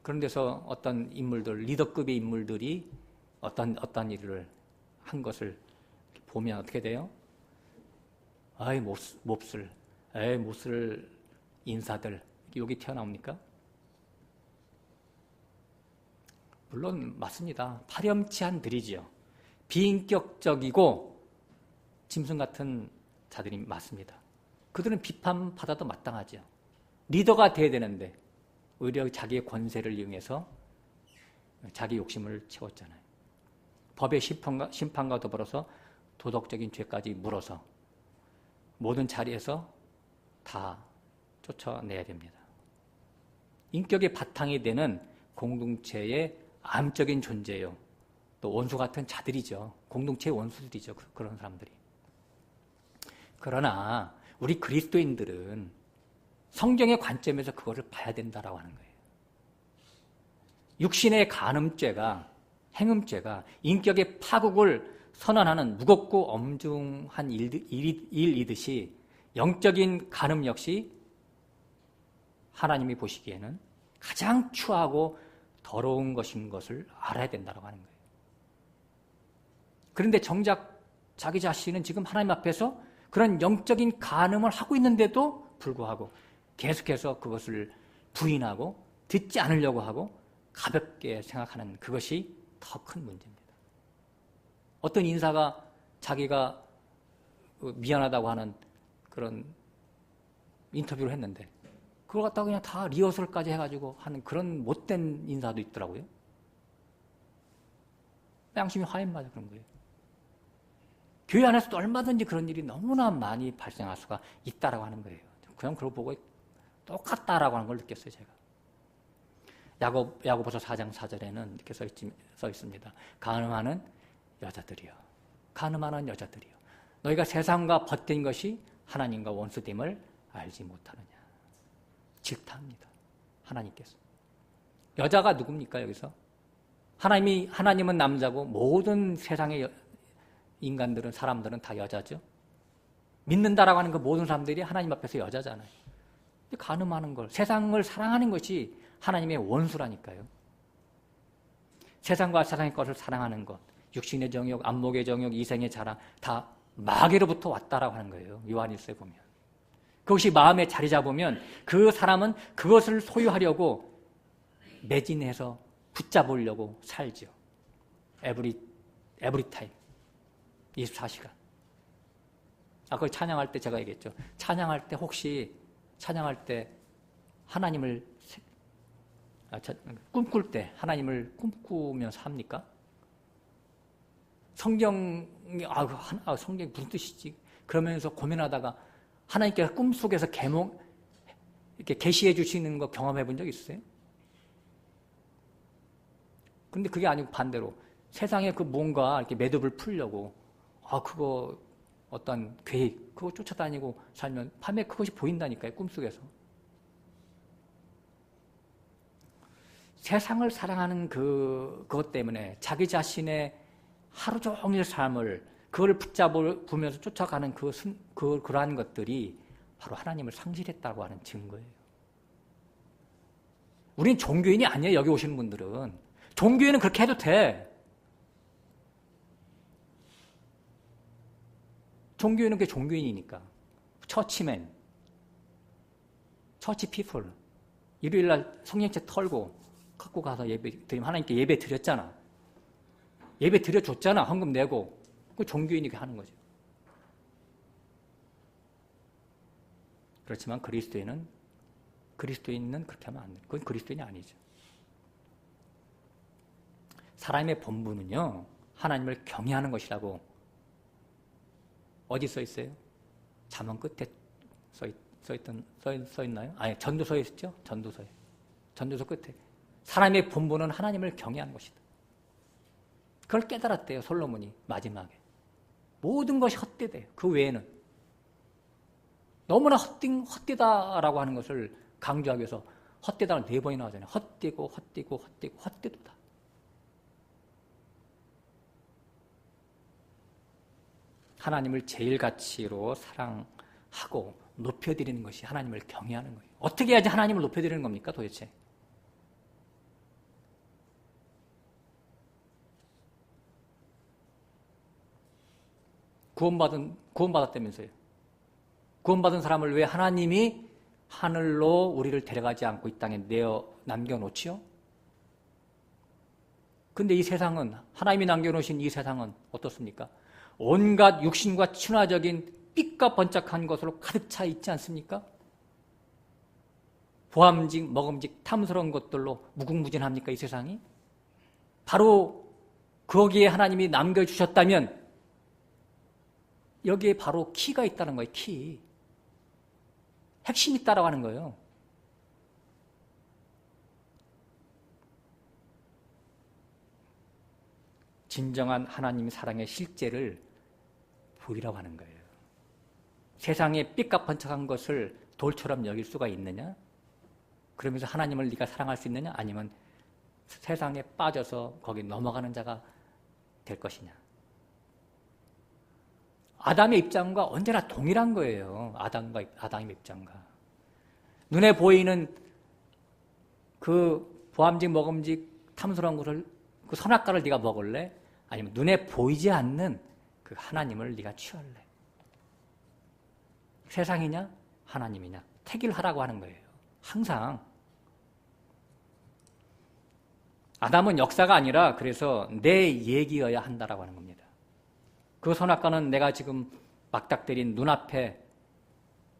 그런 데서 어떤 인물들, 리더급의 인물들이 어떤 일을 한 것을 보면 어떻게 돼요? 아이, 몹쓸 인사들. 여기 튀어나옵니까? 물론 맞습니다. 파렴치한 들이지요. 비인격적이고 짐승 같은 자들이 맞습니다. 그들은 비판받아도 마땅하죠. 리더가 돼야 되는데 오히려 자기의 권세를 이용해서 자기 욕심을 채웠잖아요. 법의 심판과 더불어서 도덕적인 죄까지 물어서 모든 자리에서 다 쫓아내야 됩니다. 인격의 바탕이 되는 공동체의 암적인 존재예요. 또 원수 같은 자들이죠. 공동체의 원수들이죠. 그런 사람들이. 그러나 우리 그리스도인들은 성경의 관점에서 그거를 봐야 된다라고 하는 거예요. 육신의 간음죄가, 행음죄가 인격의 파국을 선언하는 무겁고 엄중한 일이듯이 영적인 간음 역시 하나님이 보시기에는 가장 추하고 더러운 것인 것을 알아야 된다고 하는 거예요. 그런데 정작 자기 자신은 지금 하나님 앞에서 그런 영적인 간음을 하고 있는데도 불구하고 계속해서 그것을 부인하고 듣지 않으려고 하고 가볍게 생각하는 그것이 더 큰 문제입니다. 어떤 인사가 자기가 미안하다고 하는 그런 인터뷰를 했는데 그걸 갖다가 그냥 다 리허설까지 해가지고 하는 그런 못된 인사도 있더라고요. 양심이 화인마다 그런 거예요. 교회 안에서도 얼마든지 그런 일이 너무나 많이 발생할 수가 있다라고 하는 거예요. 그냥 그걸 보고 똑같다라고 하는 걸 느꼈어요, 제가. 야고보서 4장 4절에는 이렇게 써 있습니다. 간음하는 여자들이여. 간음하는 여자들이여. 너희가 세상과 벗된 것이 하나님과 원수됨을 알지 못하느냐. 질타합니다. 하나님께서. 여자가 누굽니까, 여기서? 하나님은 남자고 모든 세상의 인간들은, 사람들은 다 여자죠. 믿는다라고 하는 그 모든 사람들이 하나님 앞에서 여자잖아요. 근데 간음하는 걸, 세상을 사랑하는 것이 하나님의 원수라니까요. 세상과 세상의 것을 사랑하는 것, 육신의 정욕, 안목의 정욕, 이생의 자랑, 다 마귀로부터 왔다라고 하는 거예요. 요한일서에 보면. 그것이 마음에 자리 잡으면 그 사람은 그것을 소유하려고 매진해서 붙잡으려고 살죠. 에브리 타임. 24시간. 그걸 찬양할 때 제가 얘기했죠. 찬양할 때 혹시 찬양할 때 하나님을 꿈꿀 때 하나님을 꿈꾸면서 합니까? 성경이 성경이 무슨 뜻이지? 그러면서 고민하다가 하나님께서 꿈속에서 이렇게 계시해 주시는 거 경험해 본 적 있으세요? 근데 그게 아니고 반대로 세상에 그 뭔가 이렇게 매듭을 풀려고 그거 어떤 계획 그거 쫓아다니고 살면 밤에 그것이 보인다니까요. 꿈속에서. 세상을 사랑하는 그것 때문에 자기 자신의 하루 종일 삶을 그걸 붙잡으면서 쫓아가는 그러한 것들이 바로 하나님을 상실했다고 하는 증거예요. 우린 종교인이 아니에요. 여기 오시는 분들은. 종교인은 그렇게 해도 돼. 종교인은 그게 종교인이니까. 처치맨, 처치 피플. 일요일날 성령책 털고 갖고 가서 예배 드리면 하나님께 예배 드렸잖아. 예배 드려줬잖아. 헌금 내고. 그 종교인이 하는 거죠. 그렇지만 그리스도인은 그렇게 하면 안 돼. 그건 그리스도인이 아니죠. 사람의 본분은요, 하나님을 경외하는 것이라고 어디 써 있어요? 잠언 끝에 써 있나요? 아니, 전도서에 있죠? 전도서 끝에. 사람의 본분은 하나님을 경외하는 것이다. 그걸 깨달았대요, 솔로몬이 마지막에. 모든 것이 헛되대요. 그 외에는. 너무나 헛되다라고 하는 것을 강조하기 위해서 헛되다를 4번이나 하잖아요. 헛되도다. 하나님을 제일 가치로 사랑하고 높여드리는 것이 하나님을 경외하는 거예요. 어떻게 해야지 하나님을 높여드리는 겁니까, 도대체? 구원받았다면서요. 구원받은 사람을 왜 하나님이 하늘로 우리를 데려가지 않고 이 땅에 남겨놓지요? 근데 이 세상은, 하나님이 남겨놓으신 이 세상은 어떻습니까? 온갖 육신과 친화적인 삐까 번쩍한 것으로 가득 차 있지 않습니까? 보암직, 먹음직, 탐스러운 것들로 무궁무진합니까, 이 세상이? 바로 거기에 하나님이 남겨주셨다면 여기에 바로 키가 있다는 거예요, 키. 핵심이 있다라고 하는 거예요. 진정한 하나님의 사랑의 실제를 보이라고 하는 거예요. 세상에 삐까번쩍한 것을 돌처럼 여길 수가 있느냐? 그러면서 하나님을 네가 사랑할 수 있느냐? 아니면 세상에 빠져서 거기 넘어가는 자가 될 것이냐? 아담의 입장과 언제나 동일한 거예요. 아담의 입장과. 눈에 보이는 그 보암직, 먹음직, 탐스러운 것을 그 선악과를 네가 먹을래? 아니면 눈에 보이지 않는 그 하나님을 네가 취할래? 세상이냐? 하나님이냐? 택일하라고 하는 거예요. 항상. 아담은 역사가 아니라 그래서 내 얘기여야 한다라고 하는 겁니다. 그 선악과는 내가 지금 막닥때린 눈앞에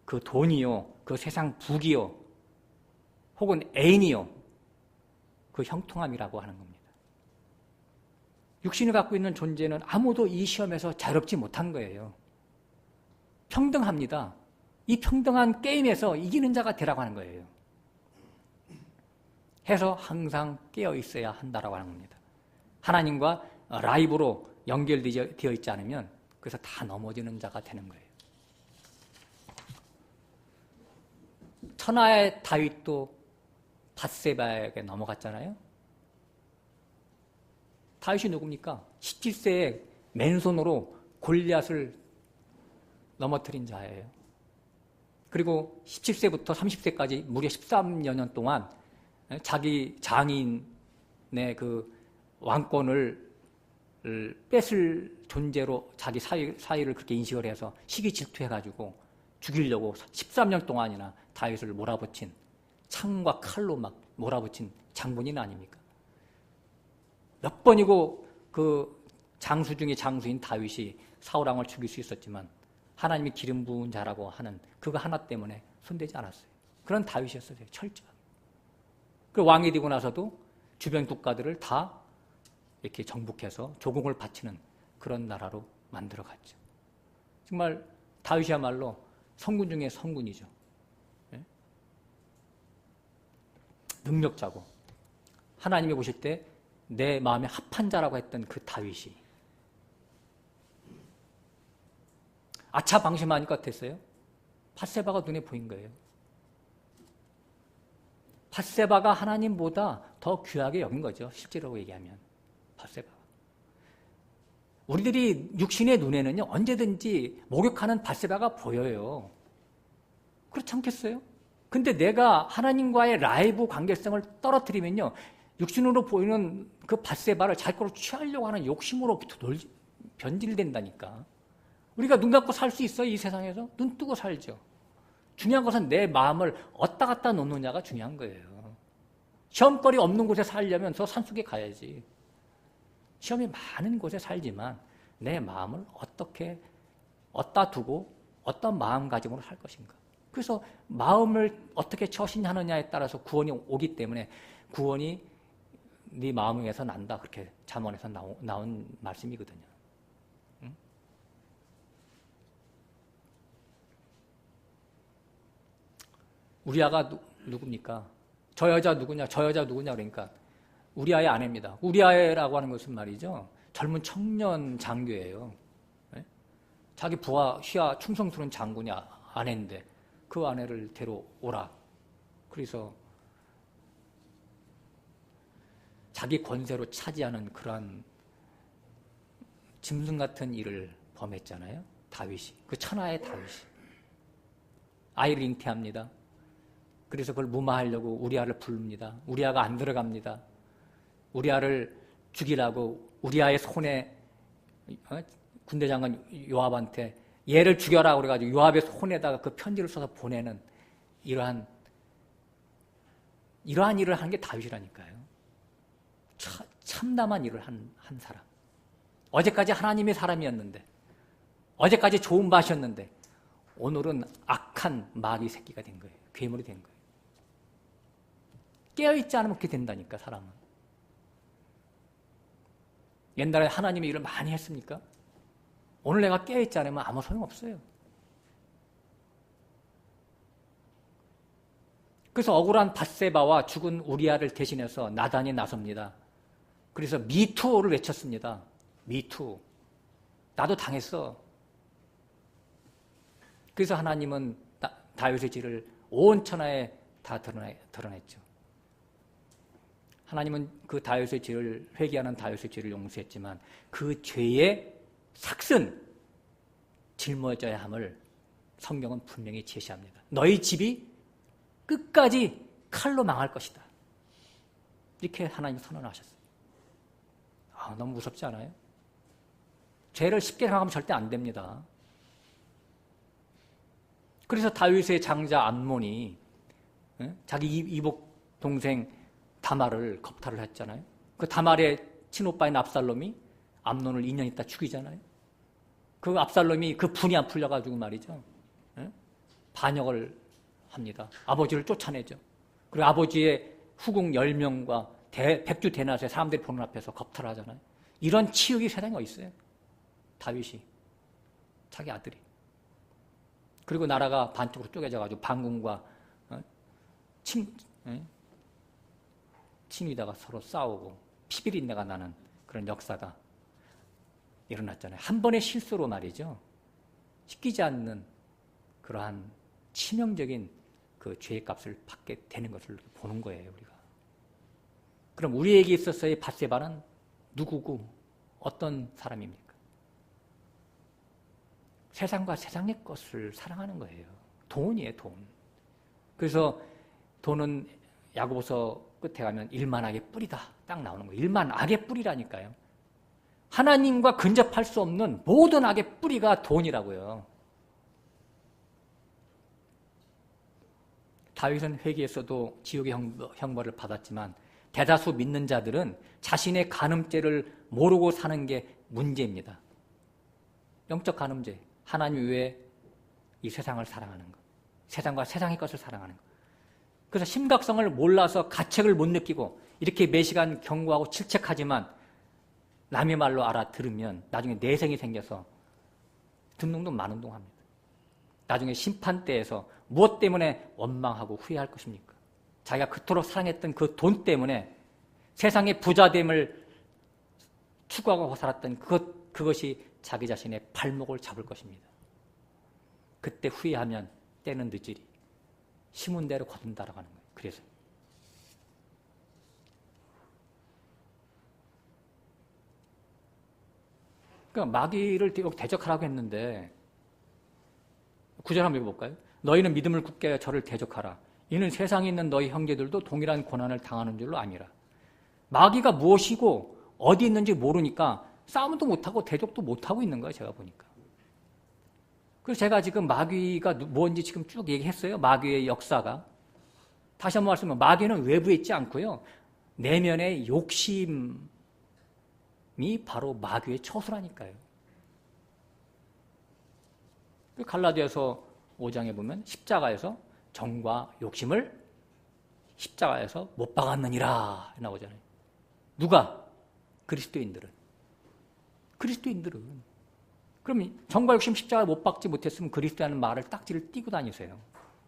그 돈이요, 그 세상 부귀요, 혹은 애인이요, 그 형통함이라고 하는 겁니다. 육신을 갖고 있는 존재는 아무도 이 시험에서 자유롭지 못한 거예요. 평등합니다. 이 평등한 게임에서 이기는 자가 되라고 하는 거예요. 해서 항상 깨어 있어야 한다라고 하는 겁니다. 하나님과 라이브로 연결되어 있지 않으면 그래서 다 넘어지는 자가 되는 거예요. 천하의 다윗도 밧세바에게 넘어갔잖아요. 다윗이 누굽니까? 17세에 맨손으로 골리앗을 넘어뜨린 자예요. 그리고 17세부터 30세까지 무려 13여 년 동안 자기 장인의 그 왕권을 뺏을 존재로 자기 사위를 그렇게 인식을 해서 시기 질투해가지고 죽이려고 13년 동안이나 다윗을 몰아붙인, 창과 칼로 막 몰아붙인 장본인 아닙니까? 몇 번이고 그 장수 중에 장수인 다윗이 사울왕을 죽일 수 있었지만 하나님이 기름 부은 자라고 하는 그거 하나 때문에 손대지 않았어요. 그런 다윗이었어요. 철저하게. 그리고 왕이 되고 나서도 주변 국가들을 다 이렇게 정복해서 조공을 바치는 그런 나라로 만들어갔죠. 정말 다윗이야말로 성군 중에 성군이죠. 예? 능력자고 하나님이 보실 때 내 마음에 합한 자라고 했던 그 다윗이 아차 방심하니까 어땠어요? 밧세바가 눈에 보인 거예요. 밧세바가 하나님보다 더 귀하게 여긴 거죠. 실제로 얘기하면 밧세바. 우리들이 육신의 눈에는요 언제든지 목욕하는 밧세바가 보여요. 그렇지 않겠어요? 근데 내가 하나님과의 라이브 관계성을 떨어뜨리면요 육신으로 보이는 그 밧세바를 자기 거로 취하려고 하는 욕심으로 변질된다니까. 우리가 눈 감고 살 수 있어요? 이 세상에서? 눈 뜨고 살죠. 중요한 것은 내 마음을 어디다 갖다 놓느냐가 중요한 거예요. 시험거리 없는 곳에 살려면 저 산속에 가야지. 시험이 많은 곳에 살지만 내 마음을 어떻게 어디다 두고 어떤 마음가짐으로 살 것인가. 그래서 마음을 어떻게 처신하느냐에 따라서 구원이 오기 때문에 구원이 네 마음에서 난다. 그렇게 잠언에서 나온 말씀이거든요. 응? 우리 아가 누굽니까? 저 여자 누구냐? 저 여자 누구냐? 그러니까 우리 아의 아내입니다. 우리 아이라고 하는 것은 말이죠. 젊은 청년 장교예요. 네? 자기 부하, 휘하, 충성스러운 장군이 아내인데 그 아내를 데려오라. 그래서 자기 권세로 차지하는 그러한 짐승 같은 일을 범했잖아요. 다윗이. 그 천하의 다윗이. 아이를 잉태합니다. 그래서 그걸 무마하려고 우리아를 부릅니다. 우리아가 안 들어갑니다. 우리아를 죽이라고 우리아의 손에 군대 장관 요압한테 얘를 죽여라 그래가지고 요압의 손에다가 그 편지를 써서 보내는 이러한 일을 하는 게 다윗이라니까요. 참담한 일을 한 사람. 어제까지 하나님의 사람이었는데 어제까지 좋은 밭이었는데 오늘은 악한 마귀 새끼가 된 거예요. 괴물이 된 거예요. 깨어있지 않으면 그렇게 된다니까 사람은. 옛날에 하나님의 일을 많이 했습니까? 오늘 내가 깨어있지 않으면 아무 소용없어요. 그래서 억울한 밧세바와 죽은 우리아를 대신해서 나단이 나섭니다. 그래서 미투를 외쳤습니다. 미투. 나도 당했어. 그래서 하나님은 다윗의 죄를 온 천하에 다 드러냈죠. 하나님은 그 다윗의 죄를 회개하는 다윗의 죄를 용서했지만 그 죄의 삭슨 짊어져야 함을 성경은 분명히 제시합니다. 너희 집이 끝까지 칼로 망할 것이다. 이렇게 하나님 선언하셨어요. 너무 무섭지 않아요? 죄를 쉽게 생각하면 절대 안 됩니다. 그래서 다윗의 장자 암논이 자기 이복 동생 다말을 겁탈을 했잖아요. 그 다말의 친오빠인 압살롬이 암논을 2년 있다 죽이잖아요. 그 압살롬이 그 분이 안 풀려가지고 말이죠. 반역을 합니다. 아버지를 쫓아내죠. 그리고 아버지의 후궁 10명과 백주 대낮에 사람들이 보는 앞에서 겁탈을 하잖아요. 이런 치욕이 세상에 어디 있어요? 다윗이. 자기 아들이. 그리고 나라가 반쪽으로 쪼개져가지고 반군과 친위다가 서로 싸우고 피비린내가 나는 그런 역사가 일어났잖아요. 한 번의 실수로 말이죠. 씻기지 않는 그러한 치명적인 그 죄의 값을 받게 되는 것을 보는 거예요, 우리가. 그럼 우리에게 있어서의 밧세바는 누구고 어떤 사람입니까? 세상과 세상의 것을 사랑하는 거예요. 돈이에요, 돈. 그래서 돈은 야고보서 끝에 가면 일만 악의 뿌리다. 딱 나오는 거예요. 일만 악의 뿌리라니까요. 하나님과 근접할 수 없는 모든 악의 뿌리가 돈이라고요. 다윗은 회개에서도 지옥의 형벌을 받았지만 대다수 믿는 자들은 자신의 간음죄를 모르고 사는 게 문제입니다. 영적 간음죄. 하나님 외에 이 세상을 사랑하는 것. 세상과 세상의 것을 사랑하는 것. 그래서 심각성을 몰라서 가책을 못 느끼고 이렇게 매시간 경고하고 질책하지만 남의 말로 알아들으면 나중에 내생이 생겨서 듣는 동 마는 동 합니다. 나중에 심판대에서 무엇 때문에 원망하고 후회할 것입니까? 자기가 그토록 사랑했던 그 돈 때문에 세상의 부자됨을 추구하고 살았던 그것이 자기 자신의 발목을 잡을 것입니다. 그때 후회하면 때는 늦으리. 심은 대로 거둔다라고 하는 거예요. 그래서 그러니까 마귀를 대적하라고 했는데 9절 한번 읽어볼까요? 너희는 믿음을 굳게 하여 저를 대적하라. 이는 세상에 있는 너희 형제들도 동일한 고난을 당하는 줄로 아니라. 마귀가 무엇이고 어디 있는지 모르니까 싸움도 못하고 대적도 못하고 있는 거예요. 제가 보니까. 그래서 제가 지금 마귀가 뭔지 지금 쭉 얘기했어요. 마귀의 역사가. 다시 한번 말씀드리면 마귀는 외부에 있지 않고요. 내면의 욕심이 바로 마귀의 처소라니까요. 갈라디아서 5장에 보면 십자가에서 정과 욕심을 십자가에서 못 박았느니라 나오잖아요. 누가? 그리스도인들은. 그럼 정과 욕심 십자가에 못 박지 못했으면 그리스도라는 말을 딱지를 띄고 다니세요.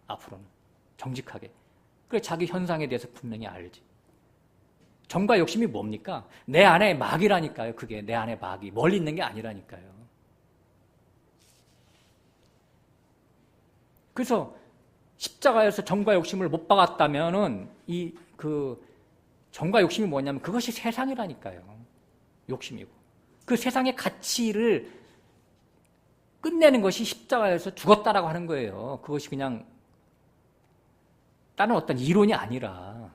앞으로는. 정직하게. 그래 자기 현상에 대해서 분명히 알지. 정과 욕심이 뭡니까? 내 안에 마귀라니까요. 그게 내 안에 마귀. 멀리 있는 게 아니라니까요. 그래서 십자가에서 정과 욕심을 못 박았다면은 정과 욕심이 뭐냐면 그것이 세상이라니까요. 욕심이고. 그 세상의 가치를 끝내는 것이 십자가에서 죽었다라고 하는 거예요. 그것이 그냥 다른 어떤 이론이 아니라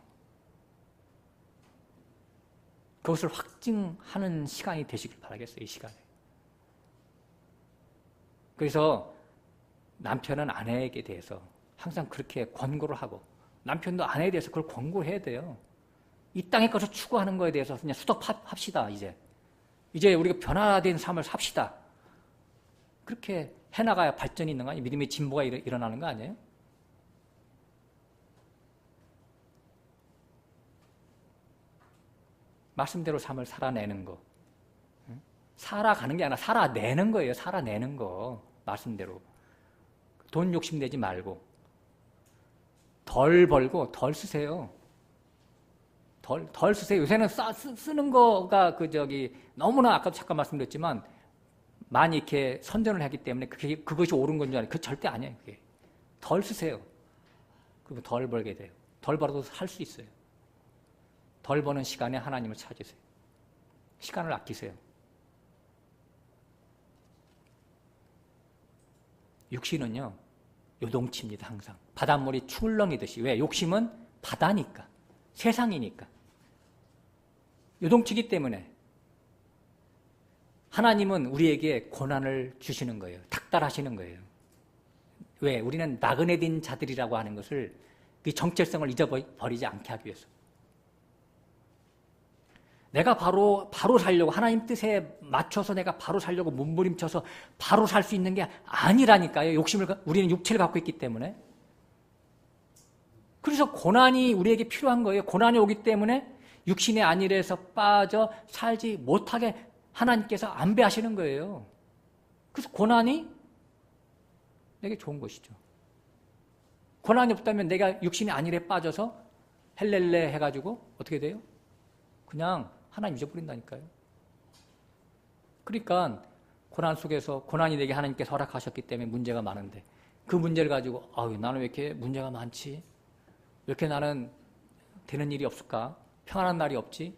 그것을 확증하는 시간이 되시길 바라겠어요. 이 시간에. 그래서 남편은 아내에게 대해서 항상 그렇게 권고를 하고 남편도 아내에 대해서 그걸 권고를 해야 돼요. 이 땅의 것을 추구하는 거에 대해서 그냥 수덕합시다. 이제 우리가 변화된 삶을 삽시다. 그렇게 해나가야 발전이 있는 거 아니에요? 믿음의 진보가 일어나는 거 아니에요? 말씀대로 삶을 살아내는 거. 살아가는 게 아니라 살아내는 거예요. 살아내는 거. 말씀대로. 돈 욕심내지 말고 덜 벌고 덜 쓰세요. 덜 쓰세요. 요새는 쓰는 거가 너무나 아까도 잠깐 말씀드렸지만 많이 이렇게 선전을 하기 때문에 그것이 옳은 건 줄 알아요. 그거 절대 아니에요. 그게. 덜 쓰세요. 그리고 덜 벌게 돼요. 덜 벌어도 살 수 있어요. 덜 버는 시간에 하나님을 찾으세요. 시간을 아끼세요. 육신은요, 요동칩니다, 항상. 바닷물이 출렁이듯이. 왜? 욕심은 바다니까. 세상이니까. 요동치기 때문에. 하나님은 우리에게 고난을 주시는 거예요. 닥달하시는 거예요. 왜? 우리는 나그네 된 자들이라고 하는 것을 그 정체성을 잊어버리지 않게 하기 위해서. 내가 바로 살려고 하나님 뜻에 맞춰서 내가 바로 살려고 몸부림쳐서 바로 살 수 있는 게 아니라니까요. 우리는 육체를 갖고 있기 때문에. 그래서 고난이 우리에게 필요한 거예요. 고난이 오기 때문에 육신의 안일에서 빠져 살지 못하게 하나님께서 안배하시는 거예요. 그래서 고난이 내게 좋은 것이죠. 고난이 없다면 내가 육신의 안일에 빠져서 헬렐레 해가지고 어떻게 돼요? 그냥 하나님 잊어버린다니까요. 그러니까 고난 속에서 고난이 내게 하나님께서 허락하셨기 때문에 문제가 많은데 그 문제를 가지고 나는 왜 이렇게 문제가 많지? 왜 이렇게 나는 되는 일이 없을까? 평안한 날이 없지?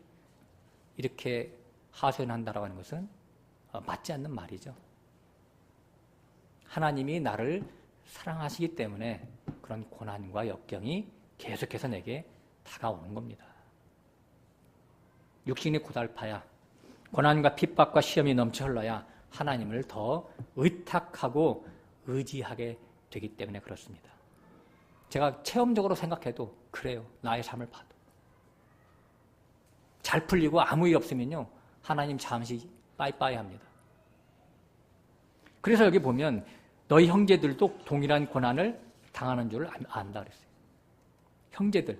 이렇게 하소연한다라고 하는 것은 맞지 않는 말이죠. 하나님이 나를 사랑하시기 때문에 그런 고난과 역경이 계속해서 내게 다가오는 겁니다. 육신이 고달파야 고난과 핍박과 시험이 넘쳐 흘러야 하나님을 더 의탁하고 의지하게 되기 때문에 그렇습니다. 제가 체험적으로 생각해도 그래요. 나의 삶을 봐도. 잘 풀리고 아무 일 없으면요. 하나님 잠시 빠이빠이 합니다. 그래서 여기 보면 너희 형제들도 동일한 고난을 당하는 줄을 안다 그랬어요. 형제들,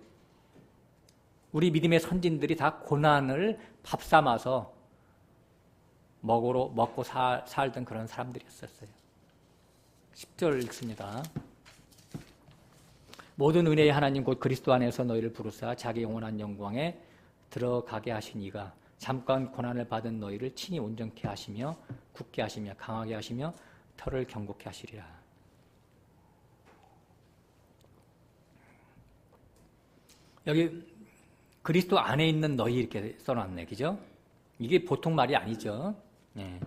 우리 믿음의 선진들이 다 고난을 밥 삼아서 먹고 살던 그런 사람들이었어요. 10절 읽습니다. 모든 은혜의 하나님 곧 그리스도 안에서 너희를 부르사 자기 영원한 영광에 들어가게 하신 이가 잠깐 고난을 받은 너희를 친히 온전케 하시며 굳게 하시며 강하게 하시며 털을 경고케 하시리라. 여기 그리스도 안에 있는 너희 이렇게 써놨네, 그죠? 이게 보통 말이 아니죠. 네.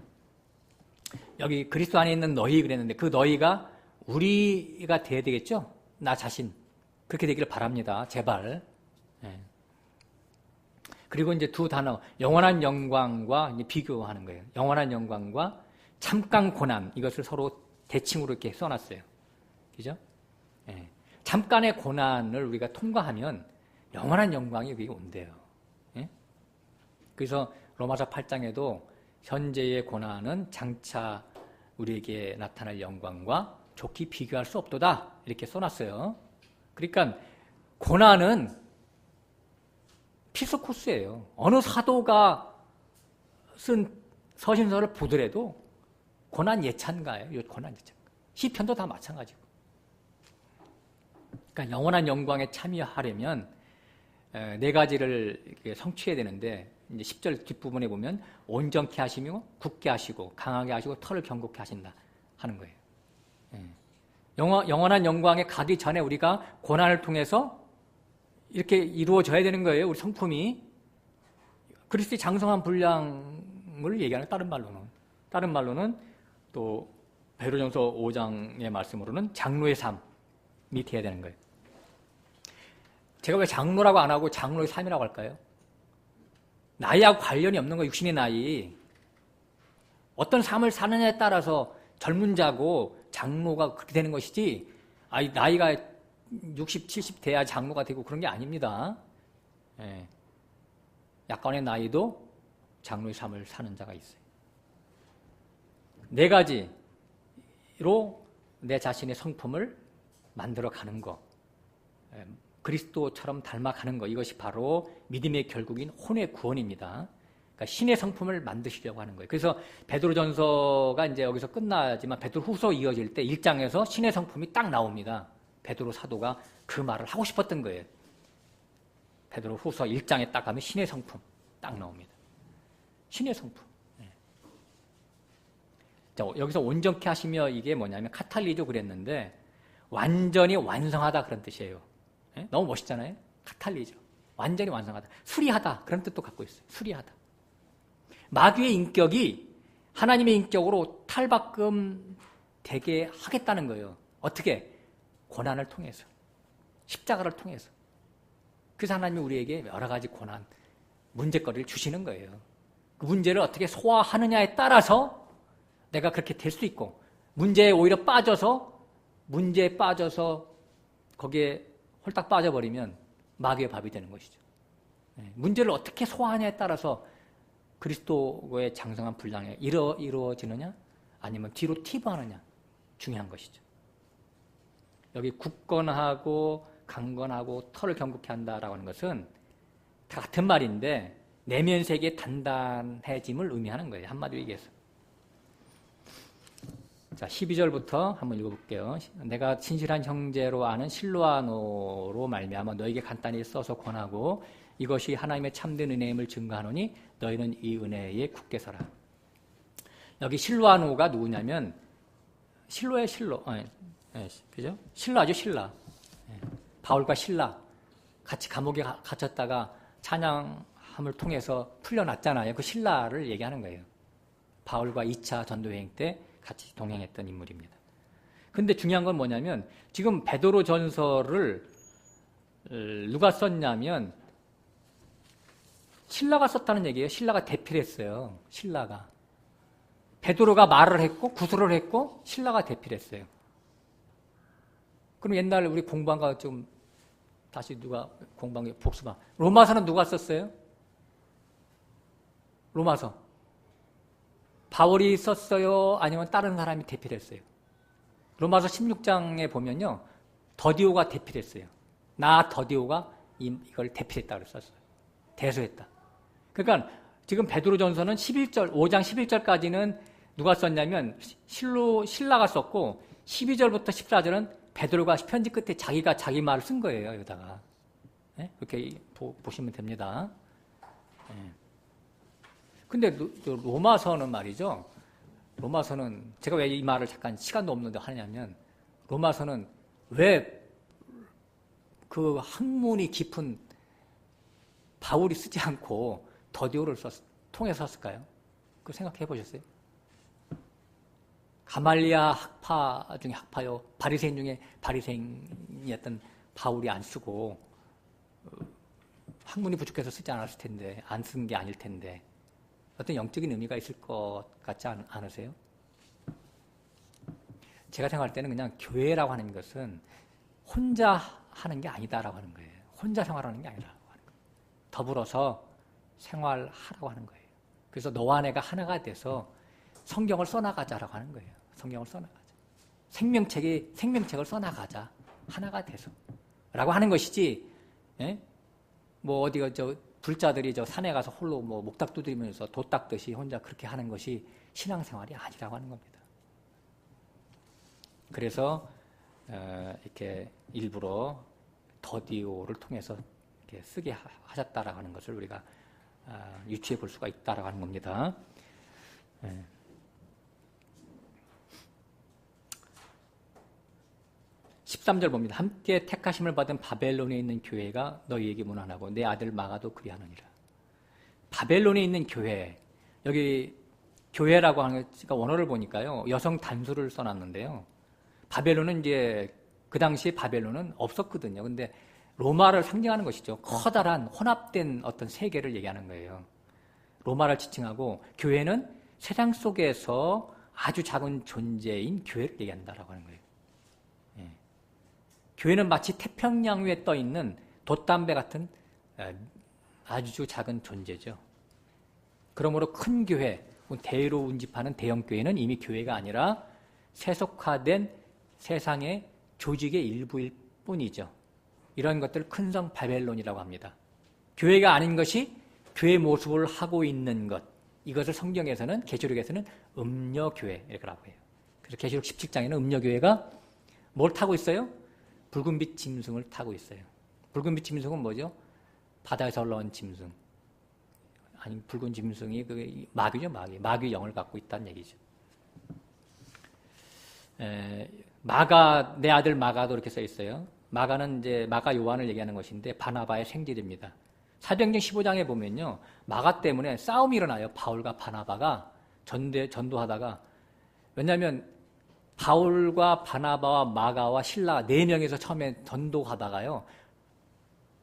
여기 그리스도 안에 있는 너희 그랬는데 그 너희가 우리가 돼야 되겠죠? 나 자신. 그렇게 되기를 바랍니다. 제발. 네. 그리고 이제 두 단어, 영원한 영광과 이제 비교하는 거예요. 영원한 영광과 잠깐 고난, 이것을 서로 대칭으로 이렇게 써놨어요. 그죠? 네. 잠깐의 고난을 우리가 통과하면 영원한 영광이 여기 온대요. 네? 그래서 로마서 8장에도 현재의 고난은 장차 우리에게 나타날 영광과 좋게 비교할 수 없도다. 이렇게 써놨어요. 그러니까 고난은 필수 코스예요. 어느 사도가 쓴 서신서를 보더라도 고난 예찬가예요. 고난 예찬가. 시편도 다 마찬가지고. 그러니까 영원한 영광에 참여하려면 네 가지를 성취해야 되는데 이제 10절 뒷부분에 보면 온전케 하시며 굳게 하시고 강하게 하시고 털을 경고케 하신다 하는 거예요. 영원한 영광에 가기 전에 우리가 고난을 통해서 이렇게 이루어져야 되는 거예요. 우리 성품이. 그리스도의 장성한 분량을 얘기하는 다른 말로는 또 베드로전서 5장의 말씀으로는 장로의 삶이 돼야 되는 거예요. 제가 왜 장로라고 안 하고 장로의 삶이라고 할까요? 나이하고 관련이 없는 거예요. 육신의 나이. 어떤 삶을 사느냐에 따라서 젊은 자고 장로가 그렇게 되는 것이지 나이가 60, 70 돼야 장로가 되고 그런 게 아닙니다. 예. 약간의 나이도 장로의 삶을 사는 자가 있어요. 네 가지로 내 자신의 성품을 만들어가는 거, 그리스도처럼 닮아가는 거, 이것이 바로 믿음의 결국인 혼의 구원입니다. 그러니까 신의 성품을 만드시려고 하는 거예요. 그래서 베드로전서가 이제 여기서 끝나지만 베드로후서 이어질 때 1장에서 신의 성품이 딱 나옵니다. 베드로 사도가 그 말을 하고 싶었던 거예요. 베드로후서 1장에 딱 가면 신의 성품 딱 나옵니다. 신의 성품. 네. 자, 여기서 온전케 하시며 이게 뭐냐면 카탈리죠 그랬는데 완전히 완성하다 그런 뜻이에요. 네? 너무 멋있잖아요. 카탈리죠. 완전히 완성하다. 수리하다 그런 뜻도 갖고 있어요. 수리하다. 마귀의 인격이 하나님의 인격으로 탈바꿈 되게 하겠다는 거예요. 어떻게? 고난을 통해서. 십자가를 통해서. 그래서 하나님이 우리에게 여러 가지 고난, 문제거리를 주시는 거예요. 그 문제를 어떻게 소화하느냐에 따라서 내가 그렇게 될 수 있고 문제에 오히려 문제에 빠져서 거기에 홀딱 빠져버리면 마귀의 밥이 되는 것이죠. 문제를 어떻게 소화하냐에 따라서 그리스도의 장성한 분량에 이루어지느냐 아니면 뒤로 튀브하느냐 중요한 것이죠. 여기 굳건하고 강건하고 털을 경고케 한다라고 하는 것은 다 같은 말인데 내면 세계의 단단해짐을 의미하는 거예요. 한마디로 얘기해서. 자, 12절부터 한번 읽어볼게요. 내가 친실한 형제로 아는 실로아노로 말미암아 너에게 간단히 써서 권하고 이것이 하나님의 참된 은혜임을 증거하노니 너희는 이 은혜에 굳게 서라. 여기 실로아노가 누구냐면 실로예요, 실로. 그죠? 실라죠, 실라. 바울과 실라 같이 감옥에 갇혔다가 찬양함을 통해서 풀려났잖아요. 그 실라를 얘기하는 거예요. 바울과 2차 전도여행 때 같이 동행했던 인물입니다. 근데 중요한 건 뭐냐면 지금 베드로 전서를 누가 썼냐면 실라가 썼다는 얘기예요. 실라가 대필 했어요. 실라가. 베드로가 말을 했고 구술을 했고 실라가 대필 했어요. 그럼 옛날 우리 공부한 거 좀 다시 누가 공부한 게 복습한. 로마서는 누가 썼어요? 로마서. 바울이 썼어요? 아니면 다른 사람이 대필했어요? 로마서 16장에 보면요. 더디오가 대필했어요. 나 더디오가 이걸 대필했다 그랬었어요. 대소했다. 그러니까 지금 베드로전서는 11절, 5장 11절까지는 누가 썼냐면 신라가 썼고 12절부터 14절은 베드로가 편지 끝에 자기가 자기 말을 쓴 거예요. 여기다가. 네? 이렇게 보시면 됩니다. 네. 근데 로마서는 말이죠. 로마서는 제가 왜 이 말을 잠깐 시간도 없는데 하냐면 로마서는 왜 그 학문이 깊은 바울이 쓰지 않고 더디오를 통해서 썼을까요? 그거 생각해 보셨어요? 가말리아 학파 중에 학파요. 바리새인 중에 바리새인이었던 바울이 안 쓰고 학문이 부족해서 쓰지 않았을 텐데 안 쓴 게 아닐 텐데 어떤 영적인 의미가 있을 것 같지 않으세요? 제가 생각할 때는 그냥 교회라고 하는 것은 혼자 하는 게 아니다라고 하는 거예요. 혼자 생활하는 게 아니라고 하는 거예요. 더불어서 생활하라고 하는 거예요. 그래서 너와 내가 하나가 돼서 성경을 써나가자라고 하는 거예요. 성경을 써나가자. 생명책을 써나가자. 하나가 돼서. 라고 하는 것이지, 예? 뭐 어디가 불자들이 산에 가서 홀로 목탁 두드리면서 도 닦듯이 혼자 그렇게 하는 것이 신앙생활이 아니라고 하는 겁니다. 그래서 이렇게 일부러 더디오를 통해서 이렇게 쓰게 하셨다라고 하는 것을 우리가 유추해 볼 수가 있다라고 하는 겁니다. 13절 봅니다. 함께 택하심을 받은 바벨론에 있는 교회가 너희에게 문안하고 내 아들 마가도 그리하느니라. 바벨론에 있는 교회, 여기 교회라고 하는 원어를 보니까요, 여성 단수를 써놨는데요. 바벨론은 이제 그 당시에 바벨론은 없었거든요. 근데 로마를 상징하는 것이죠. 커다란 혼합된 어떤 세계를 얘기하는 거예요. 로마를 지칭하고 교회는 세상 속에서 아주 작은 존재인 교회를 얘기한다라고 하는 거예요. 예. 교회는 마치 태평양 위에 떠 있는 돛담배 같은 아주 작은 존재죠. 그러므로 큰 교회, 대의로 운집하는 대형 교회는 이미 교회가 아니라 세속화된 세상의 조직의 일부일 뿐이죠. 이런 것들을 큰성 바벨론이라고 합니다. 교회가 아닌 것이 교회 모습을 하고 있는 것, 이것을 성경에서는, 계시록에서는 음녀교회라고 해요. 그래서 계시록 17장에는 음녀교회가 뭘 타고 있어요? 붉은빛 짐승을 타고 있어요. 붉은빛 짐승은 뭐죠? 바다에서 올라온 짐승. 아니, 붉은 짐승이 그 마귀죠, 마귀. 마귀 영을 갖고 있다는 얘기죠. 마가, 내 아들 마가도 이렇게 써 있어요. 마가는 이제 마가 요한을 얘기하는 것인데 바나바의 생질입니다. 사도행전 15장에 보면요, 마가 때문에 싸움이 일어나요. 바울과 바나바가 전도하다가. 왜냐하면 바울과 바나바와 마가와 실라 4명에서 처음에 전도하다가요,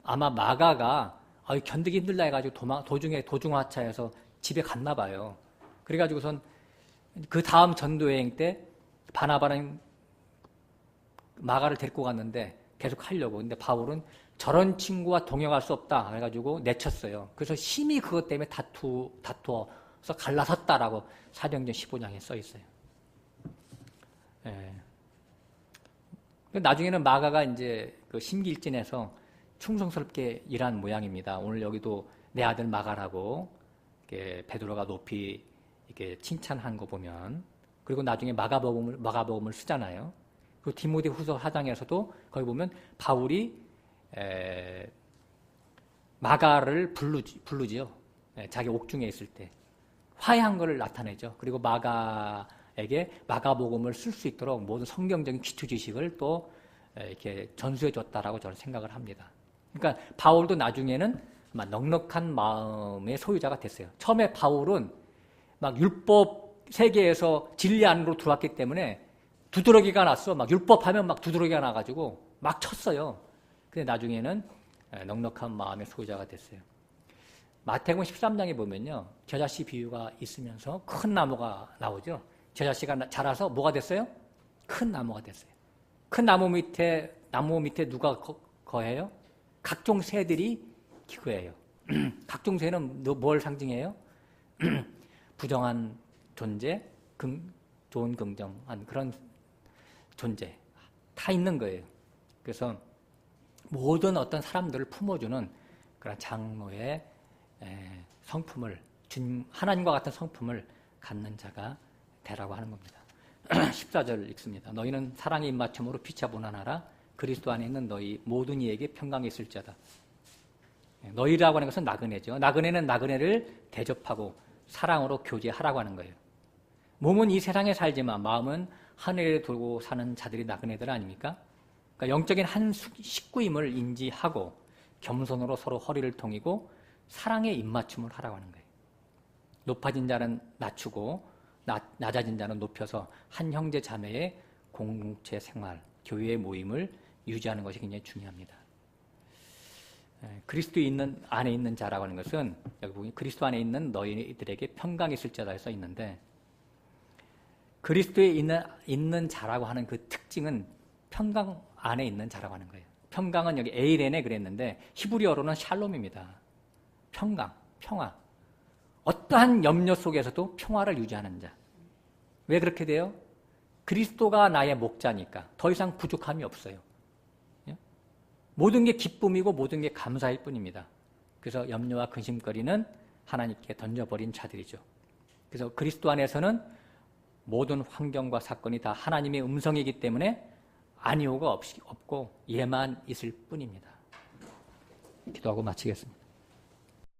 아마 마가가 견디기 힘들다 해가지고 도중에 도중하차해서 집에 갔나 봐요. 그래가지고선 그 다음 전도여행 때 바나바는 마가를 데리고 갔는데 계속 하려고. 근데 바울은 저런 친구와 동행할 수 없다 해가지고 내쳤어요. 그래서 심히 그것 때문에 다투어서 갈라섰다라고 사도행전 15장에 써 있어요. 예. 나중에는 마가가 이제 그 심기일진해서 충성스럽게 일한 모양입니다. 오늘 여기도 내 아들 마가라고 이렇게 베드로가 높이 이렇게 칭찬한 거 보면, 그리고 나중에 마가복음을 쓰잖아요. 그리고 디모데후서 4장에서도 거기 보면 바울이 마가를 부르지요. 자기 옥중에 있을 때 화해한 것을 나타내죠. 그리고 마가에게 마가복음을 쓸 수 있도록 모든 성경적인 기초 지식을 또 이렇게 전수해 줬다라고 저는 생각을 합니다. 그러니까 바울도 나중에는 막 넉넉한 마음의 소유자가 됐어요. 처음에 바울은 막 율법 세계에서 진리 안으로 들어왔기 때문에 두드러기가 났어. 막 율법하면 막 두드러기가 나가지고 막 쳤어요. 근데 나중에는 넉넉한 마음의 소유자가 됐어요. 마태복음 13장에 보면요, 겨자씨 비유가 있으면서 큰 나무가 나오죠. 겨자씨가 자라서 뭐가 됐어요? 큰 나무가 됐어요. 큰 나무 밑에 누가 거해요? 각종 새들이 기거해요. 각종 새는 뭘 상징해요? 부정한 존재, 좋은 긍정한 그런 존재 다 있는 거예요. 그래서 모든 어떤 사람들을 품어주는 그런 장로의 성품을, 주님 하나님과 같은 성품을 갖는 자가 되라고 하는 겁니다. 14절 읽습니다. 너희는 사랑의 입맞춤으로 피차 분한하라. 그리스도 안에 있는 너희 모든 이에게 평강이 있을지어다. 너희라고 하는 것은 나그네죠. 나그네는 나그네를 대접하고 사랑으로 교제하라고 하는 거예요. 몸은 이 세상에 살지만 마음은 하늘에 두고 사는 자들이 나그네들 아닙니까? 그러니까 영적인 한 식구임을 인지하고 겸손으로 서로 허리를 통이고 사랑의 입맞춤을 하라고 하는 거예요. 높아진 자는 낮추고 낮아진 자는 높여서 한 형제 자매의 공동체 생활, 교회의 모임을 유지하는 것이 굉장히 중요합니다. 그리스도 안에 있는 자라고 하는 것은 여기 보면 그리스도 안에 있는 너희들에게 평강이 있을지어다 써 있는데 그리스도에 있는 자라고 하는 그 특징은 평강 안에 있는 자라고 하는 거예요. 평강은 여기 에이렌에 그랬는데 히브리어로는 샬롬입니다. 평강, 평화. 어떠한 염려 속에서도 평화를 유지하는 자. 왜 그렇게 돼요? 그리스도가 나의 목자니까 더 이상 부족함이 없어요. 모든 게 기쁨이고 모든 게 감사일 뿐입니다. 그래서 염려와 근심거리는 하나님께 던져버린 자들이죠. 그래서 그리스도 안에서는 모든 환경과 사건이 다 하나님의 음성이기 때문에 아니오가 없고 예만 있을 뿐입니다. 기도하고 마치겠습니다.